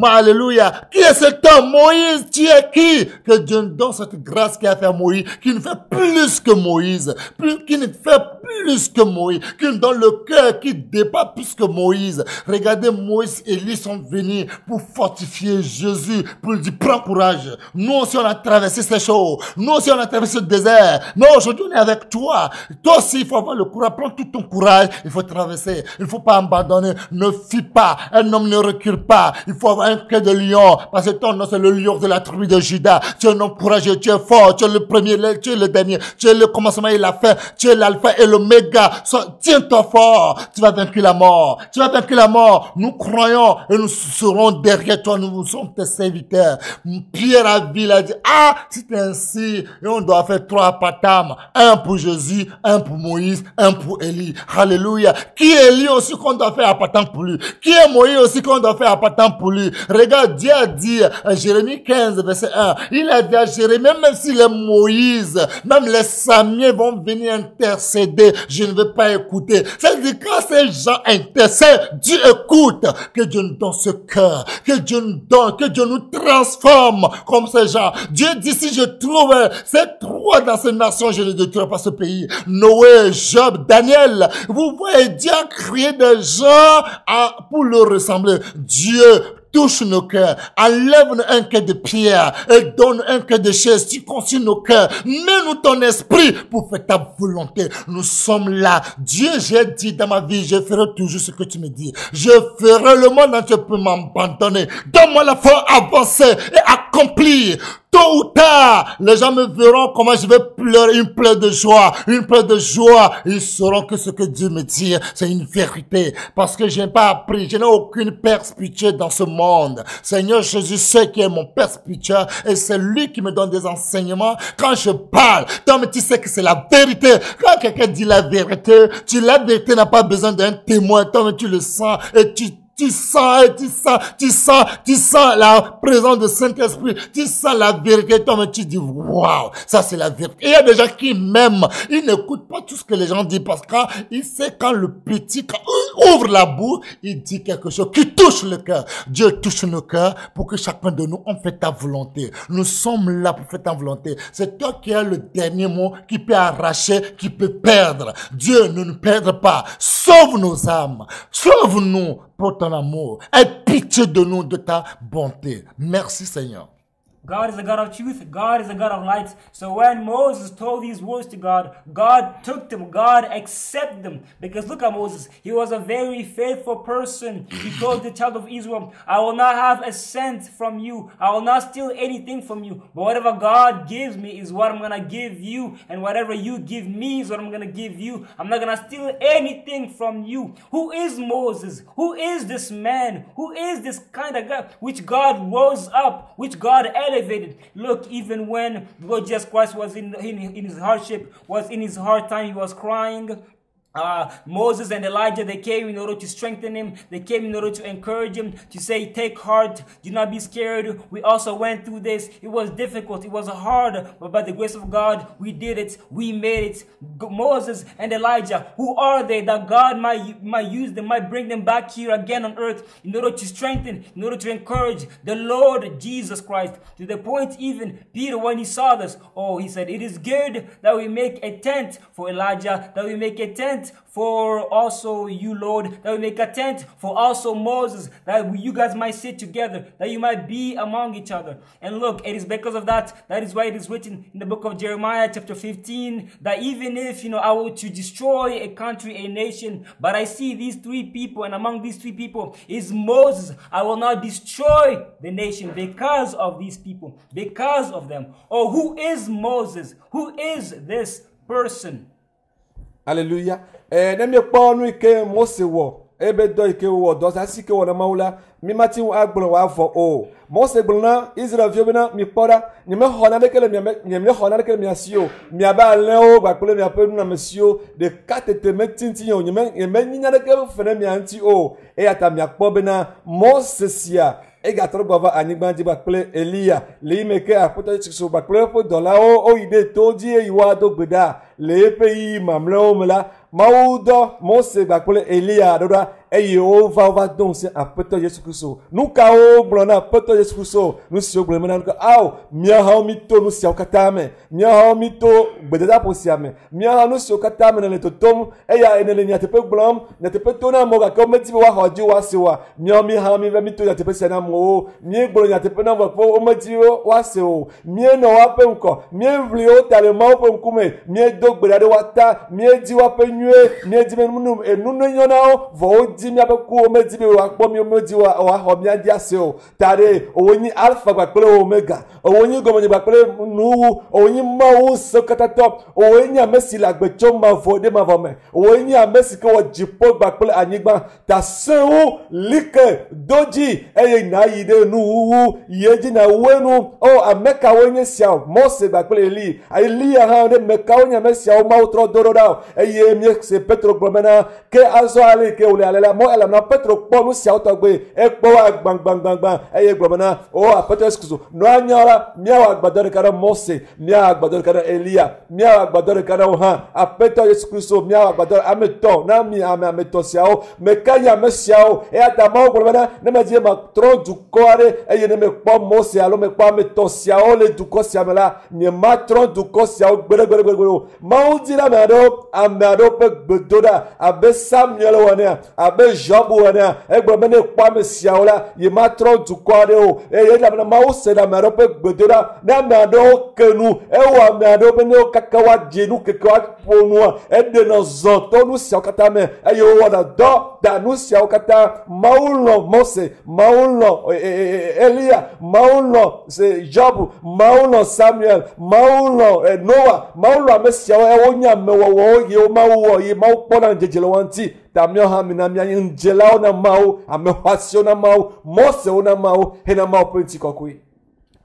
Alléluia. Qui est cet homme? Moïse, tu es qui? Que Dieu nous donne cette grâce qu'il a fait à Moïse, qui ne fait plus que Moïse, qui ne fait plus que Moïse, qui nous donne le cœur qui dépasse plus que Moïse. Regardez, Moïse et Élie sont venus pour fortifier Jésus, pour lui dire, prends courage. Nous aussi, on a traversé ces choses. Nous aussi, on a traversé le désert. Mais aujourd'hui, on est avec toi. Toi aussi, il faut avoir le courage. Prends tout ton courage. Il faut traverser. Il ne faut pas abandonner. Ne fuis pas. Un homme ne recule pas. Il faut avoir un cœur de lion. Parce que ton nom, c'est le lion de la tribu de Juda. Tu es un homme courageux. Tu es fort. Tu es le premier. Tu es le dernier. Tu es le commencement et la fin. Tu es l'alpha et l'oméga. Tiens-toi fort. Tu vas vaincre la mort. Tu vas vaincre la mort. Nous croyons et nous serons derrière toi. Nous sommes tes serviteurs. Pierre a dit, ah, c'est ainsi, et on doit faire 3 patam, un pour Jésus, un pour Moïse, un pour Élie. Alléluia. Qui est Élie aussi qu'on doit faire patam pour lui? Qui est Moïse aussi qu'on doit faire patam pour lui? Regarde, Dieu a dit, Jérémie 15, verset 1, il a dit à Jérémie, même si les Moïse, même les Samuel vont venir intercéder, je ne vais pas écouter. C'est-à-dire, quand ces gens intercèdent, Dieu écoute. Que Dieu nous donne ce cœur, que Dieu nous donne, que Dieu nous transforme comme ces gens. Dieu dit, si je trouve ces 3 dans ces nations, je ne détruirai pas ce pays. Noé, Job, Daniel. Vous voyez, Dieu a créé des gens pour leur ressembler. Dieu touche nos cœurs, enlève un cœur de pierre et donne un cœur de chair, circoncis nos cœurs, mets-nous ton esprit pour faire ta volonté. Nous sommes là. Dieu, j'ai dit dans ma vie, je ferai toujours ce que tu me dis. Je ferai le monde entier pour m'abandonner. Donne-moi la foi avancer et accomplir. Tôt ou tard, les gens me verront comment je vais pleurer, une pleure de joie, une pleure de joie. Ils sauront que ce que Dieu me dit, c'est une vérité. Parce que je n'ai pas appris, je n'ai aucune père spirituel dans ce monde. Seigneur Jésus sait qui est mon père spirituel et c'est lui qui me donne des enseignements. Quand je parle, toi, mais tu sais que c'est la vérité. Quand quelqu'un dit la vérité, la vérité n'a pas besoin d'un témoin. Toi, mais tu le sens et tu sens la présence du Saint-Esprit, tu sens la vérité, toi, mais tu dis, waouh, ça c'est la vérité. Et il y a des gens qui m'aiment, ils n'écoutent pas tout ce que les gens disent parce que il sait quand le petit, quand il ouvre la bouche, il dit quelque chose qui touche le cœur. Dieu touche nos cœurs pour que chacun de nous, on fait ta volonté. Nous sommes là pour faire ta volonté. C'est toi qui as le dernier mot, qui peut arracher, qui peut perdre. Dieu ne nous perdre pas. Sauve nos âmes. Sauve-nous pour ton amour. Aie pitié de nous, de ta bonté. Merci Seigneur. God is a God of truth. God is a God of light. So when Moses told these words to God, God took them. God accepted them. Because look at Moses. He was a very faithful person. He told the child of Israel, I will not have a cent from you. I will not steal anything from you. But whatever God gives me is what I'm going to give you. And whatever you give me is what I'm going to give you. I'm not going to steal anything from you. Who is Moses? Who is this man? Who is this kind of God which God rose up, which God elevated? Look, even when Lord Jesus Christ was in his hardship, was in his hard time, he was crying. Moses and Elijah, they came in order to strengthen him. They came in order to encourage him, to say, take heart, do not be scared. We also went through this. It was difficult. It was hard, but by the grace of God, we did it. We made it. Moses and Elijah, who are they that God might use them, might bring them back here again on earth in order to strengthen, in order to encourage the Lord Jesus Christ. To the point even Peter, when he saw this, he said, it is good that we make a tent for Elijah, that we make a tent for also you, Lord, that we make a tent for also Moses, that you guys might sit together, that you might be among each other. And look, it is because of that is why it is written in the book of Jeremiah chapter 15, that even if, I were to destroy a country, a nation, but I see these three people, and among these three people is Moses, I will not destroy the nation because of these people, because of them. Who is Moses? Who is this person? Alléluia. Ne mi kpɔ nu ike Mose wɔ ebe dɔ ike wɔ dɔ sa si ke wɔ na Mawu la mi ma ti agblɔ wa vɔ o. Mose gblɔ na Israelviwo bena mi kpɔ ɖa nye me xɔ na ɖeke le nye me xɔ na ɖeke le mia si o. Miabe alẽwo gbakple miaƒe nunɔamesiwo ɖeka tete me tinti o. Nye me nyinya ɖeke fe ɖe mia ŋuti o. Eya ta miakpɔ bena Mose sia egatrɔ gbɔ va anyigba dzi gbakple Eliya le yi me ke Aƒetɔ Yesu Kristo gbakple eƒe dɔlawo woyi ɖe to dzi eye woado gbe ɖa le eƒe yi mamlɛwo me la Mawu dɔ Mose gbakple Eliya ɖo ɖa eye wova do ŋusẽ Aƒetɔ Yesu Kristo. Nu kawo gblɔ na Aƒetɔ Yesu Kristo, nu siwo gblɔ na nu míahawo mi to nu siawo katã me, míahawo mi to gbedadaƒo sia me, míahawo nu siwo katã me ne le totom eya ene le nyateƒe gblɔm, nyateƒe to na amewo gake womedi be woaxɔ dzi woase oa, míawo míhawo mi va mi to nyateƒe sia na amewo, míegblɔ nyateƒe na amewo kpe womedi woase o, míenɔ woaƒe ŋkɔ, míeʋli wo ta le Mawu ƒe ŋkume, míedo gbe ɖa ɖe woata, míedi woaƒe nyuie, míedi be enu ne nyɔ na wo, vɔ wodi míaƒe kuwo medi be woakpɔ mi womedi woaxɔ mía di ase o, ta ɖe wonyi alpha gbakple omega, wonyi gɔmenye gbakple nuwu, wonyi Mawu se katatɔ, wonyi ame si le agbe tso mavɔ ɖe mavɔ me, wonyi ame si ke wɔ dziƒo gbakple anyigba, ta sewo like do dzi eye na yi ɖe nuwuwu ye dzi na woe nu. Ame kawoe nye siawo? Mose gbakple Eliya hã ɖe me kawo nye ame siawo Mawu trɔ do ɖo ɖa o, eye miese Petro gblɔ bena ke azɔ ale ke wòle ale la mɔ elabena Petro kpɔ nu siawo tɔgbe, ekpɔ wa gbagbagbagbã eye gblɔ bena Aƒetɔ Yesu Kristo nua nya la míawɔ agbadɔ ɖeka ɖe Mose, míawɔ agbadɔ ɖeka ɖe Eliya, míawɔ agbadɔ ɖeka ɖe wo hã Aƒetɔ Yesu Kristo, míawɔ agbadɔ ame tɔ na mi ame tɔ siawo meka nye ame siawo. Eya ta Mawu gblɔ bena ne me dzi matrɔ dukɔ aɖe eye ne mekpɔ Mose alo mekpɔ ame tɔ siawo le dukɔ sia me la nye matrɔ dukɔ siawo gbeɖegbeɖegbeɖe o. Mawu di na ame aɖewo ƒe gbedoɖa abe Samuel wɔnea, abe Job wɔnea, egblɔ be ne ekpɔ ame siawo la ye matrɔ dukɔ aɖe o, eye elabena Mawu se ɖe ame aɖewo ƒe gbedoɖa, ne ame aɖewo ke nu ewɔ ame aɖewo be ne wo kaka woadze nu keke woaƒo nua eɖenɔ zɔ to nu siawo katã me eye wowɔna dɔ da nu siawo katã. Mawu lɔ Mose, Mawu lɔ Eliya, Mawu lɔ Job, Mawu lɔ Samuel, Mawu lɔ Noah, Mawu lɔ ame siawo ewo nye ame wɔwɔwo ye Mawu wɔ ye Mawu kpɔna dzedze le wɔn ŋuti. Ta míawo hã mina míanye ŋudzelawo na Mawu, ame xɔasiwo na Mawu, Mosewo na Mawu hena Mawu ƒe ŋutikɔkɔe.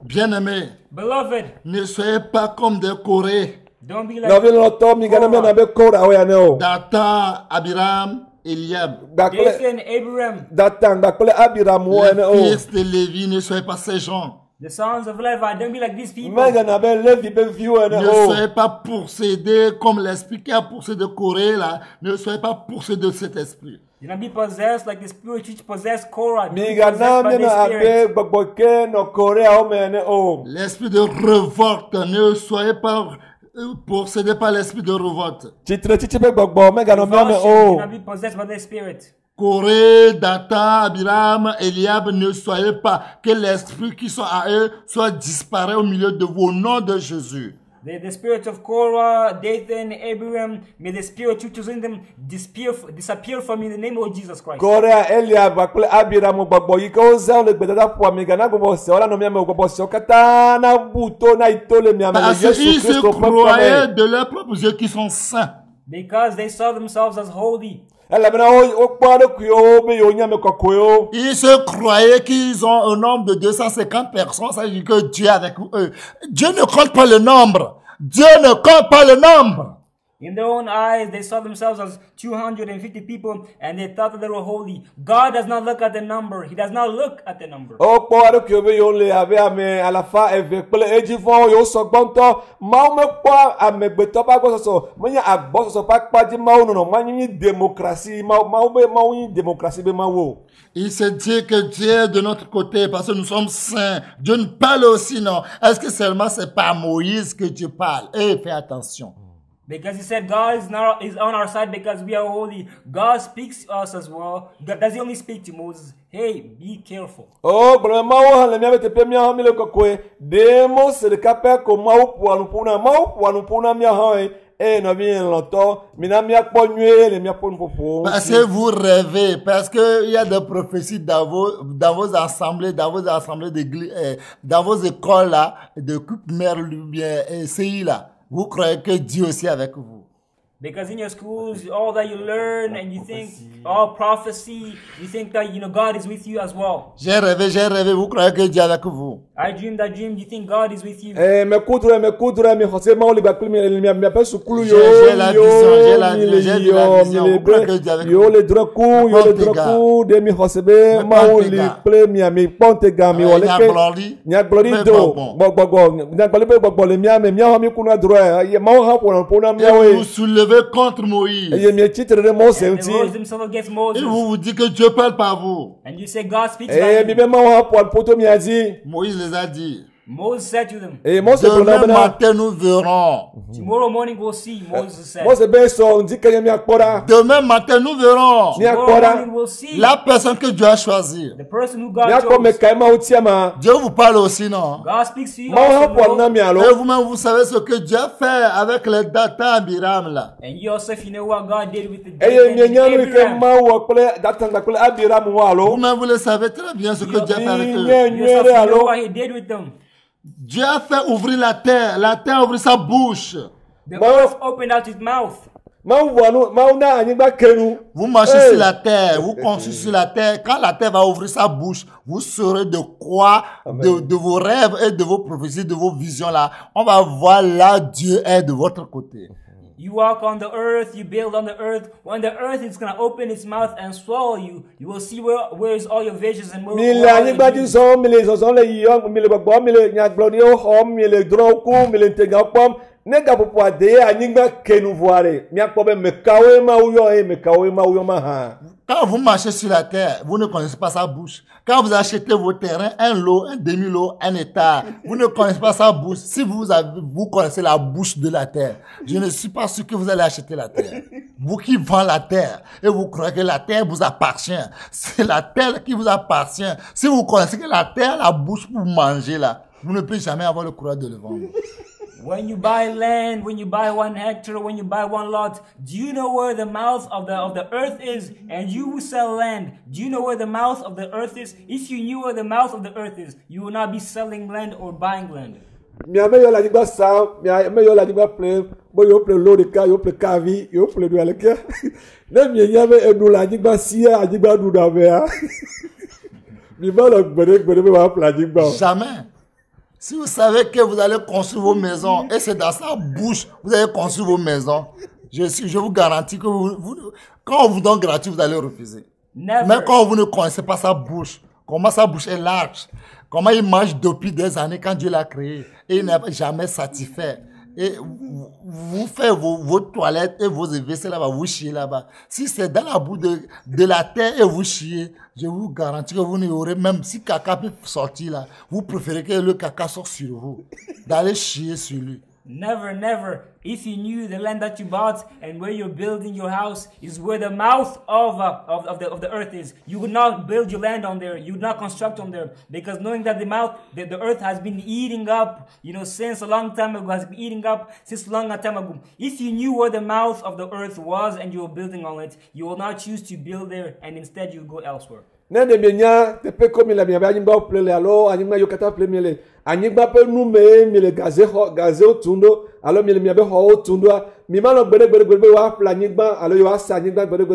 Bien-aimés, Beloved, ne soyez pas comme des Corées, don't be like Nɔvi lɔtɔ mi gana miana be Kora wo ya ne o. Dathan, Abiram, Eliab. Dathan, Abraham, Dathan gbakple Abiram wo ya ne o. Les fils de Lévi, ne soyez pas ces gens. the sons of Levi, don't be like these people. Megana be Levi be viwo ya ne Ne o. soyez pas possédés comme l'esprit qui a possédé Corée là. Ne soyez pas possédés de cet esprit. Do not be possessed like the spirit which possessed Korah. Be Mi gana possessed by miana the spirit. abe gbɔgbɔ ke no Korea wo me ya ne o. L'esprit de révolte, ne soyez pas possédés par l'esprit de révolte. Tsitre tsitsi be gbɔgbɔ megana mia me Revulsion, do o. not be possessed by the spirit. Corée, Dathan, Abiram, Eliab, ne soyez pas, que l'esprit qui sont à eux soit disparu au milieu de vous, au nom de Jésus. The spirits of Korah, Dathan, Abiram, may the spirit which is in them disappear from you in the name of Jesus Christ. Korea Eliab akple Abiram gbogbo yi ko za le gbedada po mi gana gbogbo se ola no mi gbogbo se kata na buto na itole mi ame Parce qu'ils se croyaient de leurs propres yeux qui sont saints. Because they saw themselves as holy. Ils se croyaient qu'ils ont un nombre de 250 personnes, ça veut dire que Dieu est avec eux. Dieu ne compte pas le nombre. Dieu ne compte pas le nombre. In their own eyes, they saw themselves as 250 people and they thought that they were holy. God does not look at the number. He does not look at the number. Il se dit que Dieu est de notre côté parce que nous sommes saints. Dieu ne parle aussi, non. Est-ce que seulement c'est pas Moïse que Dieu parle? Eh, fais attention. Because he said God is on our side because we are holy. God speaks to us as well. God, does he only speak to Moses? Hey, be careful. Oh, vraiment, le mien te pe mi han mi le kokwe. Demo se de kape ko ma upu anupuna mi han e no mi longtemps. Mi na mi akpo nue le mi akpo npopo. Parce que vous rêvez, parce que il y a des prophéties dans vos assemblées, d'église, dans vos écoles là, de coupe mère bien CI là. Vous croyez que Dieu aussi est avec vous. Because in your schools, all that you learn and you think, all prophecy, you think that, God is with you as well. J'ai rêvé, vous croyez que Dieu est avec vous. I dreamed that dream, you think God is with you. Me kudre, mi hose ma oli bakli mi ape sukulu yo. J'ai la vision, vous croyez que Dieu est avec vous. Yo le droku, de mi hose be ma oli ple mi ponte ga mi wole ke. Nya glori do. Gbogbo le mi ame mi ha mi kuna dro e. Ma ha pona mi we. Vous soulevez contre Moïse. Et vous dit que Dieu parle par vous. And you say God speaks by you. Moïse les a dit. Moses said to them. Demain matin nous verrons. Tomorrow morning we'll see. Moses said. Demain matin nous verrons. Tomorrow morning we'll see. La personne que Dieu a choisie. The person who God chose. Dieu vous parle aussi, non? God speaks to you also. Et vous-même vous savez ce que Dieu a fait avec les Dathan Abiram là. And you also you know what God did with the Abiram. Vous-même vous le savez très bien ce que Dieu a fait avec eux. You also know what he did with them. Dieu a fait ouvrir la terre a ouvert sa bouche. The earth opened out its mouth. Vous marchez sur la terre, vous construisez sur la terre. Quand la terre va ouvrir sa bouche, vous saurez de quoi, de vos rêves et de vos prophéties, de vos visions là. On va voir là Dieu est de votre côté. You walk on the earth, you build on the earth. When the earth is going to open its mouth and swallow you, you will see where is all your visions and where Nega popo ade anyigba kenu voire mi akpo me kawe ma uyo ma ha. Quand vous marchez sur la terre, vous ne connaissez pas sa bouche. Quand vous achetez vos terrains, un lot, un demi-lot, un hectare, vous ne connaissez pas sa bouche. Si vous connaissez la bouche de la terre, je ne suis pas sûr que vous allez acheter la terre. Vous qui vendez la terre et vous croyez que la terre vous appartient, c'est la terre qui vous appartient. Si vous connaissez que la terre, la bouche pour manger là, vous ne pouvez jamais avoir le courage de le vendre. When you buy land, when you buy 1 hectare, when you buy 1 lot, do you know where the mouth of the earth is? And you who sell land, do you know where the mouth of the earth is? If you knew where the mouth of the earth is, you will not be selling land or buying land. Jamais. Si vous savez que vous allez construire vos maisons et c'est dans sa bouche vous allez construire vos maisons, je vous garantis que quand on vous donne gratuit, vous allez refuser. Never. Mais quand vous ne connaissez pas sa bouche, comment sa bouche est large, comment il mange depuis des années quand Dieu l'a créé et il n'est jamais satisfait. Et vous faites vos toilettes et vos WC là-bas, vous chiez là-bas. Si c'est dans la boue de la terre et vous chiez, je vous garantis que vous n'aurez même si caca peut sortir là, vous préférez que le caca sorte sur vous, d'aller chier sur lui. Never, never. If you knew the land that you bought and where you're building your house is where the mouth of the earth is, you would not build your land on there. You would not construct on there, because knowing that the earth has been eating up, since a long time ago, has been eating up since a long time ago. If you knew where the mouth of the earth was and you were building on it, you will not choose to build there, and instead you go elsewhere. Nende mienya tepe komi la mienya anyigba plele alo anyigba yokata plele miele anyigba pe nu me miele gaze otundo alo miele miabe ho otundo mi ma lo gbede wa pla anyigba alo yo asa anyigba gbede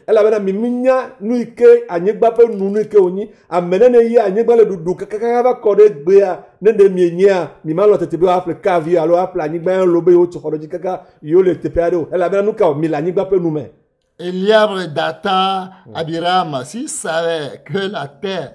ela bena mi minya nu ike anyigba pe nu ike onyi amene ne yi anyigba le dudu kaka ba kode gbe a nende mienya mi ma lo tete be wa pla kavi alo wa pla anyigba lo be yo to khodoji kaka yo le tepe ado ela bena nu ka mi la anyigba pe nu me. Eliab, Dathan, Abiram, s'ils savaient que la terre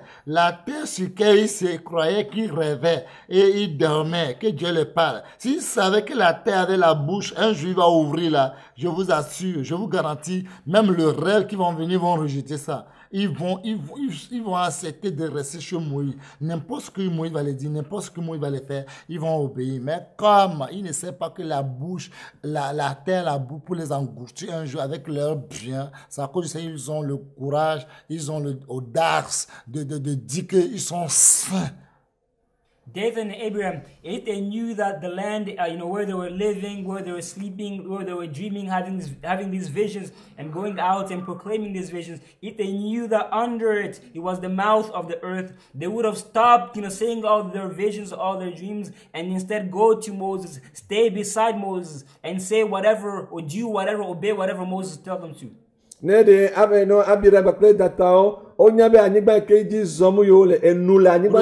sur laquelle ils se croyaient qu'ils rêvaient et ils dormaient, que Dieu les parle, s'ils savaient que la terre avait la bouche, un jour il va ouvrir là, je vous assure, je vous garantis, même le rêve qui vont venir vont rejeter ça. Ils vont accepter de rester chez Moïse. N'importe ce que Moïse va les dire, n'importe ce que Moïse va les faire, ils vont obéir. Mais comme ils ne savent pas que la bouche, la terre, la bouche pour les engloutir un jour avec leur bien, c'est à cause de ça qu'ils ont le courage, ils ont l'audace de dire qu'ils sont saints. David and Abraham, if they knew that the land, where they were living, where they were sleeping, where they were dreaming, having these visions and going out and proclaiming these visions, if they knew that under it was the mouth of the earth, they would have stopped, saying all their visions, all their dreams, and instead go to Moses, stay beside Moses, and say whatever, or do whatever, obey whatever Moses tells them to. Nede abeno abira bakle datao onyabe anyigba ikeji zomu yo le enule anyigba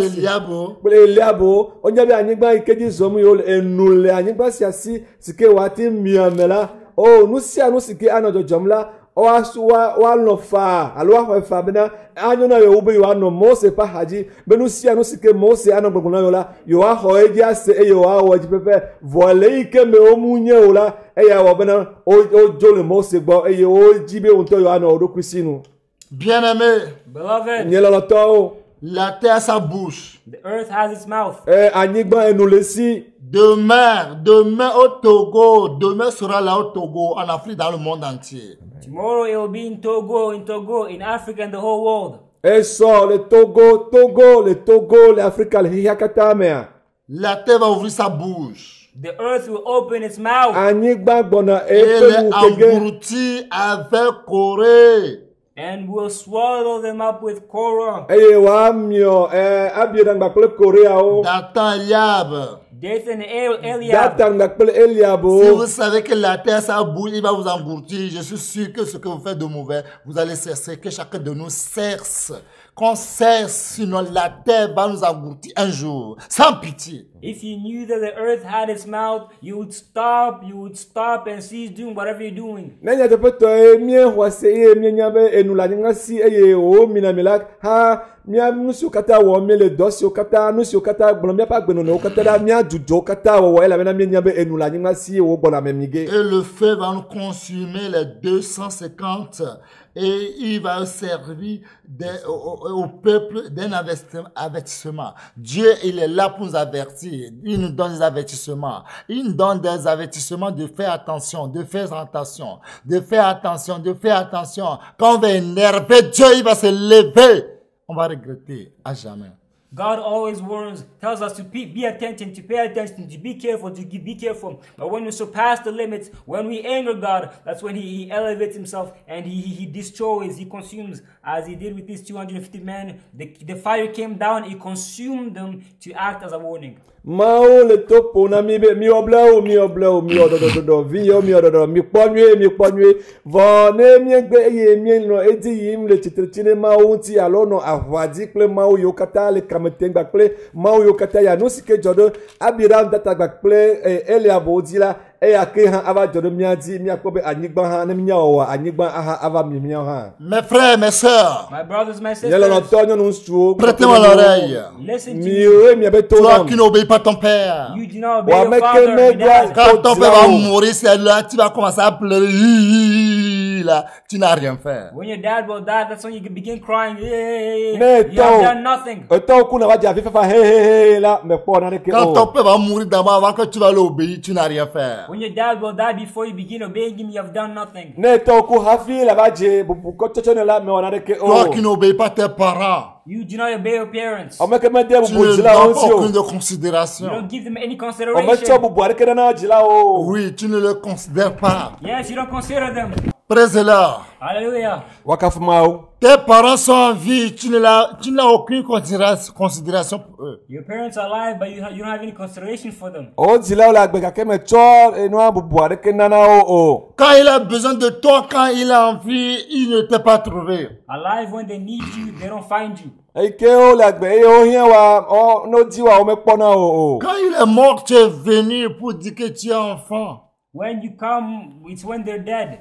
Eliabo onyabe anyigba ikeji zomu yo le enule anyigba siasi sike wati miamela o nusia nusike anojo jomla o wa no fa alwa fa bena anyona yo ube yo ano Mose pa haji benusia nusike Mose ano gbogbo yo la yo wa ho eji ase e yo wa waji pepe vole ike me omunye o la eya wo bena o jole Mose gbo eye o jibe onto yo ano odo krisinu. Bien-aimé, Beloved, la terre a sa bouche. The earth has its mouth. Anyigba enulesi. Demain au Togo, demain sera là au Togo, en Afrique, dans le monde entier. Tomorrow it will be in Togo, in Africa and the whole world. Eso, le Togo, l'Afrique, l'Hiakatamea. La terre va ouvrir sa bouche. The earth will open its mouth. Anyigba bona Et les engloutir avec Corée. And will swallow them up with Korah. Dathan, Eliab. Dathan and Eliab. Si vous savez que la terre ça bouge, il va vous engloutir. Je suis sûr que ce que vous faites de mauvais, vous allez cesser. Que chacun de nous cesse. Qu'on cesse, sinon la terre va nous engloutir un jour, sans pitié. If you knew that the earth had its mouth, you would stop and cease doing whatever you're doing. Nanya te poto mie hwase mie nyabe enula nyangasi o minamela ha mia nusi okata wo mele dosi okata nusi okata gbolo mia pa gbeno no okata da mia jujo okata wo ela mena mie nyabe enula nyangasi wo gbona memige. Et le feu va nous consumer les 250 et il va servir au peuple d'un avertissement. Dieu, il est là pour nous avertir. Il nous donne des avertissements. Il nous donne des avertissements de faire attention, de faire attention, de faire attention, de faire attention. Quand on va énerver, Dieu, il va se lever. On va regretter à jamais. God always warns, tells us to be attention, to pay attention, to be careful, to be careful. But when we surpass the limits, when we anger God, that's when he elevates himself and he destroys, he consumes, as he did with these 250 men. The fire came down, it consumed them to act as a warning. Mao le topo na mi oblao mi odododo vi yo mi ododo mi ponwe vone mi egbe ye mi no edi yim le titretine mao ti alono avadi ple mao yo kata le kametengba ple mao yo kata ya no sike jodo Abiram data gba ple Eliab odila eya ke ha ava dzɔ ɖe mía dzi míakpɔ be anyigba hã ne míawɔa anyigba aha ava mi míawo hã. Mes frères, mes sœurs, My brothers, my Nye sisters, lɔlɔtɔ nyɔnu ŋutsuwo. prêtez-moi l'oreille. listen to me. Miwo miabe to Toi nam. qui n'obéis pas ton père. You do not obey Wa your me ke father. me your dad. doit- Quand ton Oh, père va Dieu. mourir, c'est là tu vas commencer à pleurer. Là, tu n'as rien fait. When your dad will die, that's when you can begin crying. Ne You have to. done nothing. Etɔwo kuna va dze afi fafa hehehe la me kpɔ na ɖe ke Quand ton o. père va mourir d'abord, avant que tu vas l'obéir, tu n'as rien fait. When your dad will die before you begin obeying him, you have done nothing. Ne etɔwo ku hafi la va dze bubu kɔtsɔtsɔ ne la me wɔ na ɖe ke Toi o. qui n'obéis pas tes parents, You do not obey your parents. Ɔme ke me de tu bubu ne dzi la donnes wo pas ŋuti aucune o. de considération. You don't give them any Ɔme tsɔ consideration. bubu aɖeke ɖe na dzi la o. Oui, tu ne le considères pas. Yes, you don't consider them. Praise-le. Hallelujah. Wakafu mawo. Tes parents sont en vie, tu n'as aucune considération pour eux. Your parents are alive, but you don't have any consideration for them. O dzilawo le agbe gake me tsɔ enua bubu aɖeke nana wo o. Quand il a besoin de toi, quand il est en vie, il ne t'a pas trouvé. Alive when they need you, they don't find you. Eyi ke wo le agbe eye wo hiã wa no di wa wo mekpɔna o. Quand il est mort, tu es venu pour dire que tu es enfant. When you come, it's when they're dead.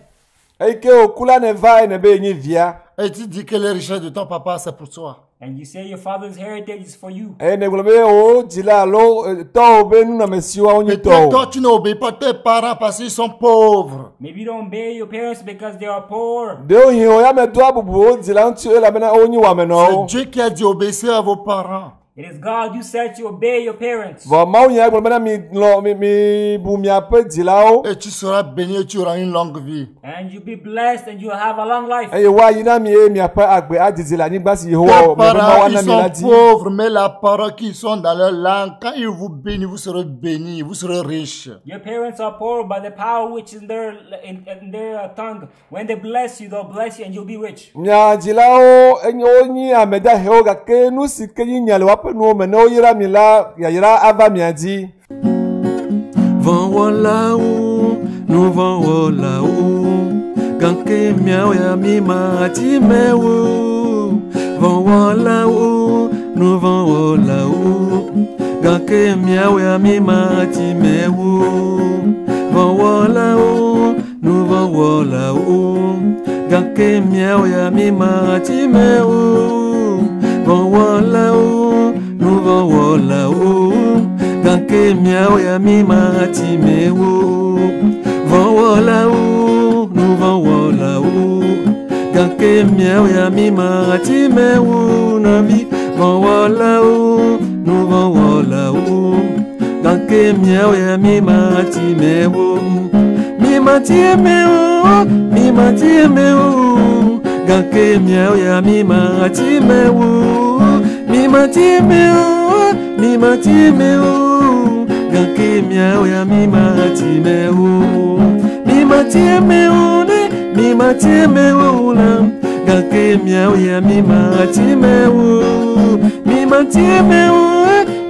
Eyi ke wo ku la ne va ne be nyi via. Et tu dis que les richesses de ton papa, c'est pour toi. And you say your father's heritage is for you. Eye ne gblɔ be o dzila alo tɔwo be nunɔmesiwo wo Peut-être nyuitɔ toi, o. tu n'obéis pas tes parents parce qu'ils sont pauvres. Maybe you don't obey your parents because they are poor. Ɖewo hi o ya me do abubu wo dzila ŋuti elabena wo nyi C'est wɔamenɔwo. Dieu qui a dit obéissez à vos parents. It is God who said to obey your parents. Vɔ Mawu nya gblɔ bena mi bu miaƒe dzilawo Et tu seras béni et tu auras une longue vie. And you'll be blessed and you'll have a long life. eye woayi na mi eye miaƒe agbe adidi le anyigba si Yehowa Tes miaƒe Mawu parents, ana ils mi la sont dzi. pauvres, mais la parole qui sont dans leur langue, quand ils vous bénissent, vous serez bénis, vous serez riches. Your parents are poor by the power which is in their tongue. When they bless you, they'll bless you and you'll be rich. Mia dzilawo enye wonyi ame dahewo gake nu si ke nyi nya le woaƒe nuwo me ne woyra mi la yayra ava mia dzi. Vão lá no vão lá ganke miao ya mi mati meu. Vão lá no vão lá ganke miao ya mi mati meu. Vão lá no vão lá ganke miao ya mi mati meu. Vão lá no vão lá ganke miao ya mi mati meu. Vão lá no vão lá ganke miao ya mi mati meu na vi. Vão lá no vão lá ganke miao ya mi mati meu. Mi mati meu, mi mati meu, ganke miao ya mi mati meu. Mi mati meu, mi mati meu, ganke miao ya mi mati meu. Mi mati meu ne, mi mati meu la, ganke miao ya mi mati meu. Mi mati meu,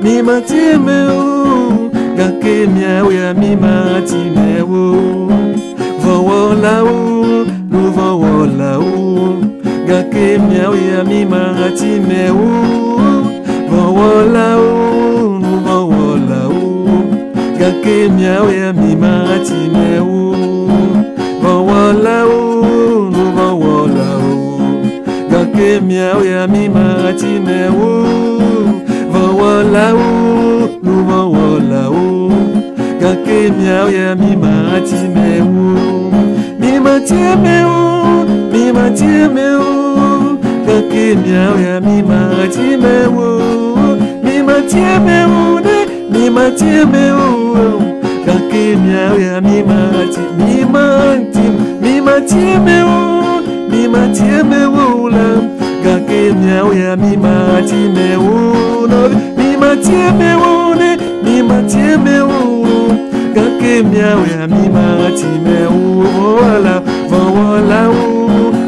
mi mati meu, ganke miao ya mi mati meu. Vão lá no vão lá ganke miao ya mi mati meu. Vão lá no vão lá ganke miao ya mi mati meu. Vão lá no vão lá ganke miao ya mi mati meu. Vão lá no vão lá ganke miao ya mi mati meu. Mi mati meu, mi mati meu, ganke miao ya mi mati meu. Mi mati meu ne, mi mati meu, ganke miao ya mi mati. Mi mati meu, mi mati meu la, ganke miao ya mi mati meu. Mi mati meu ne, mi mati meu, ganke miao ya mi mati meu. Voilà, voilà,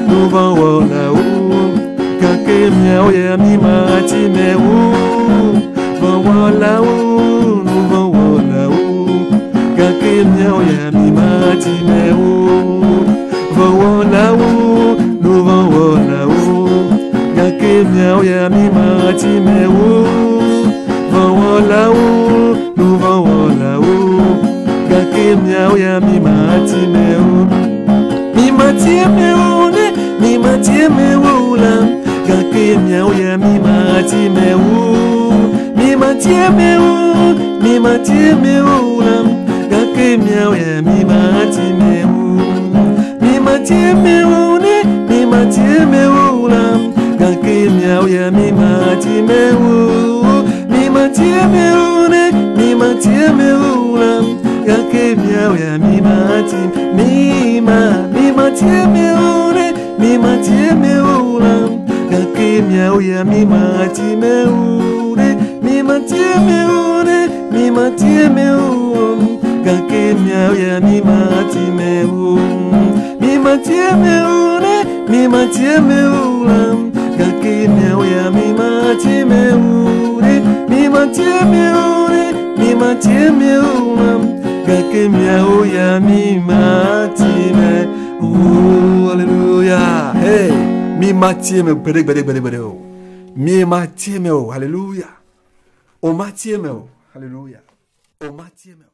no voilà, ganke miao ya mi mati meu. Voilà, no voilà, ganke miao ya mi mati meu. Voilà, no voilà, ganke miao ya mi mati meu. Voilà, no voilà, ganke Gake miao ya mi matimeo. Mi matimeo ne, mi matimeo la. Gake miao ya mi matimeo. Mi matimeo, mi matimeo la. Gake miao ya mi matimeo. Mi matimeo ne, mi matimeo la. Gake miao ya mi matimeo. Mi matimeo ne, mi matimeo la. Gake miao ya mi matimeo. Mi matimeo ne, mi matimeo la. Gake miao ya mi matimeo ne, mi matimeo ne, mi matimeo. Gake miao ya mi matimeo. Mi matimeo ne, mi matimeo la. Gake miao ya mi matimeo ne, mi matimeo ne, mi matimeo la. Gake miao ya mi matimeo. Hallelujah. Hey, mi matimeo, bedek. Mi matimeo, hallelujah. O matimeo, hallelujah. O matimeo.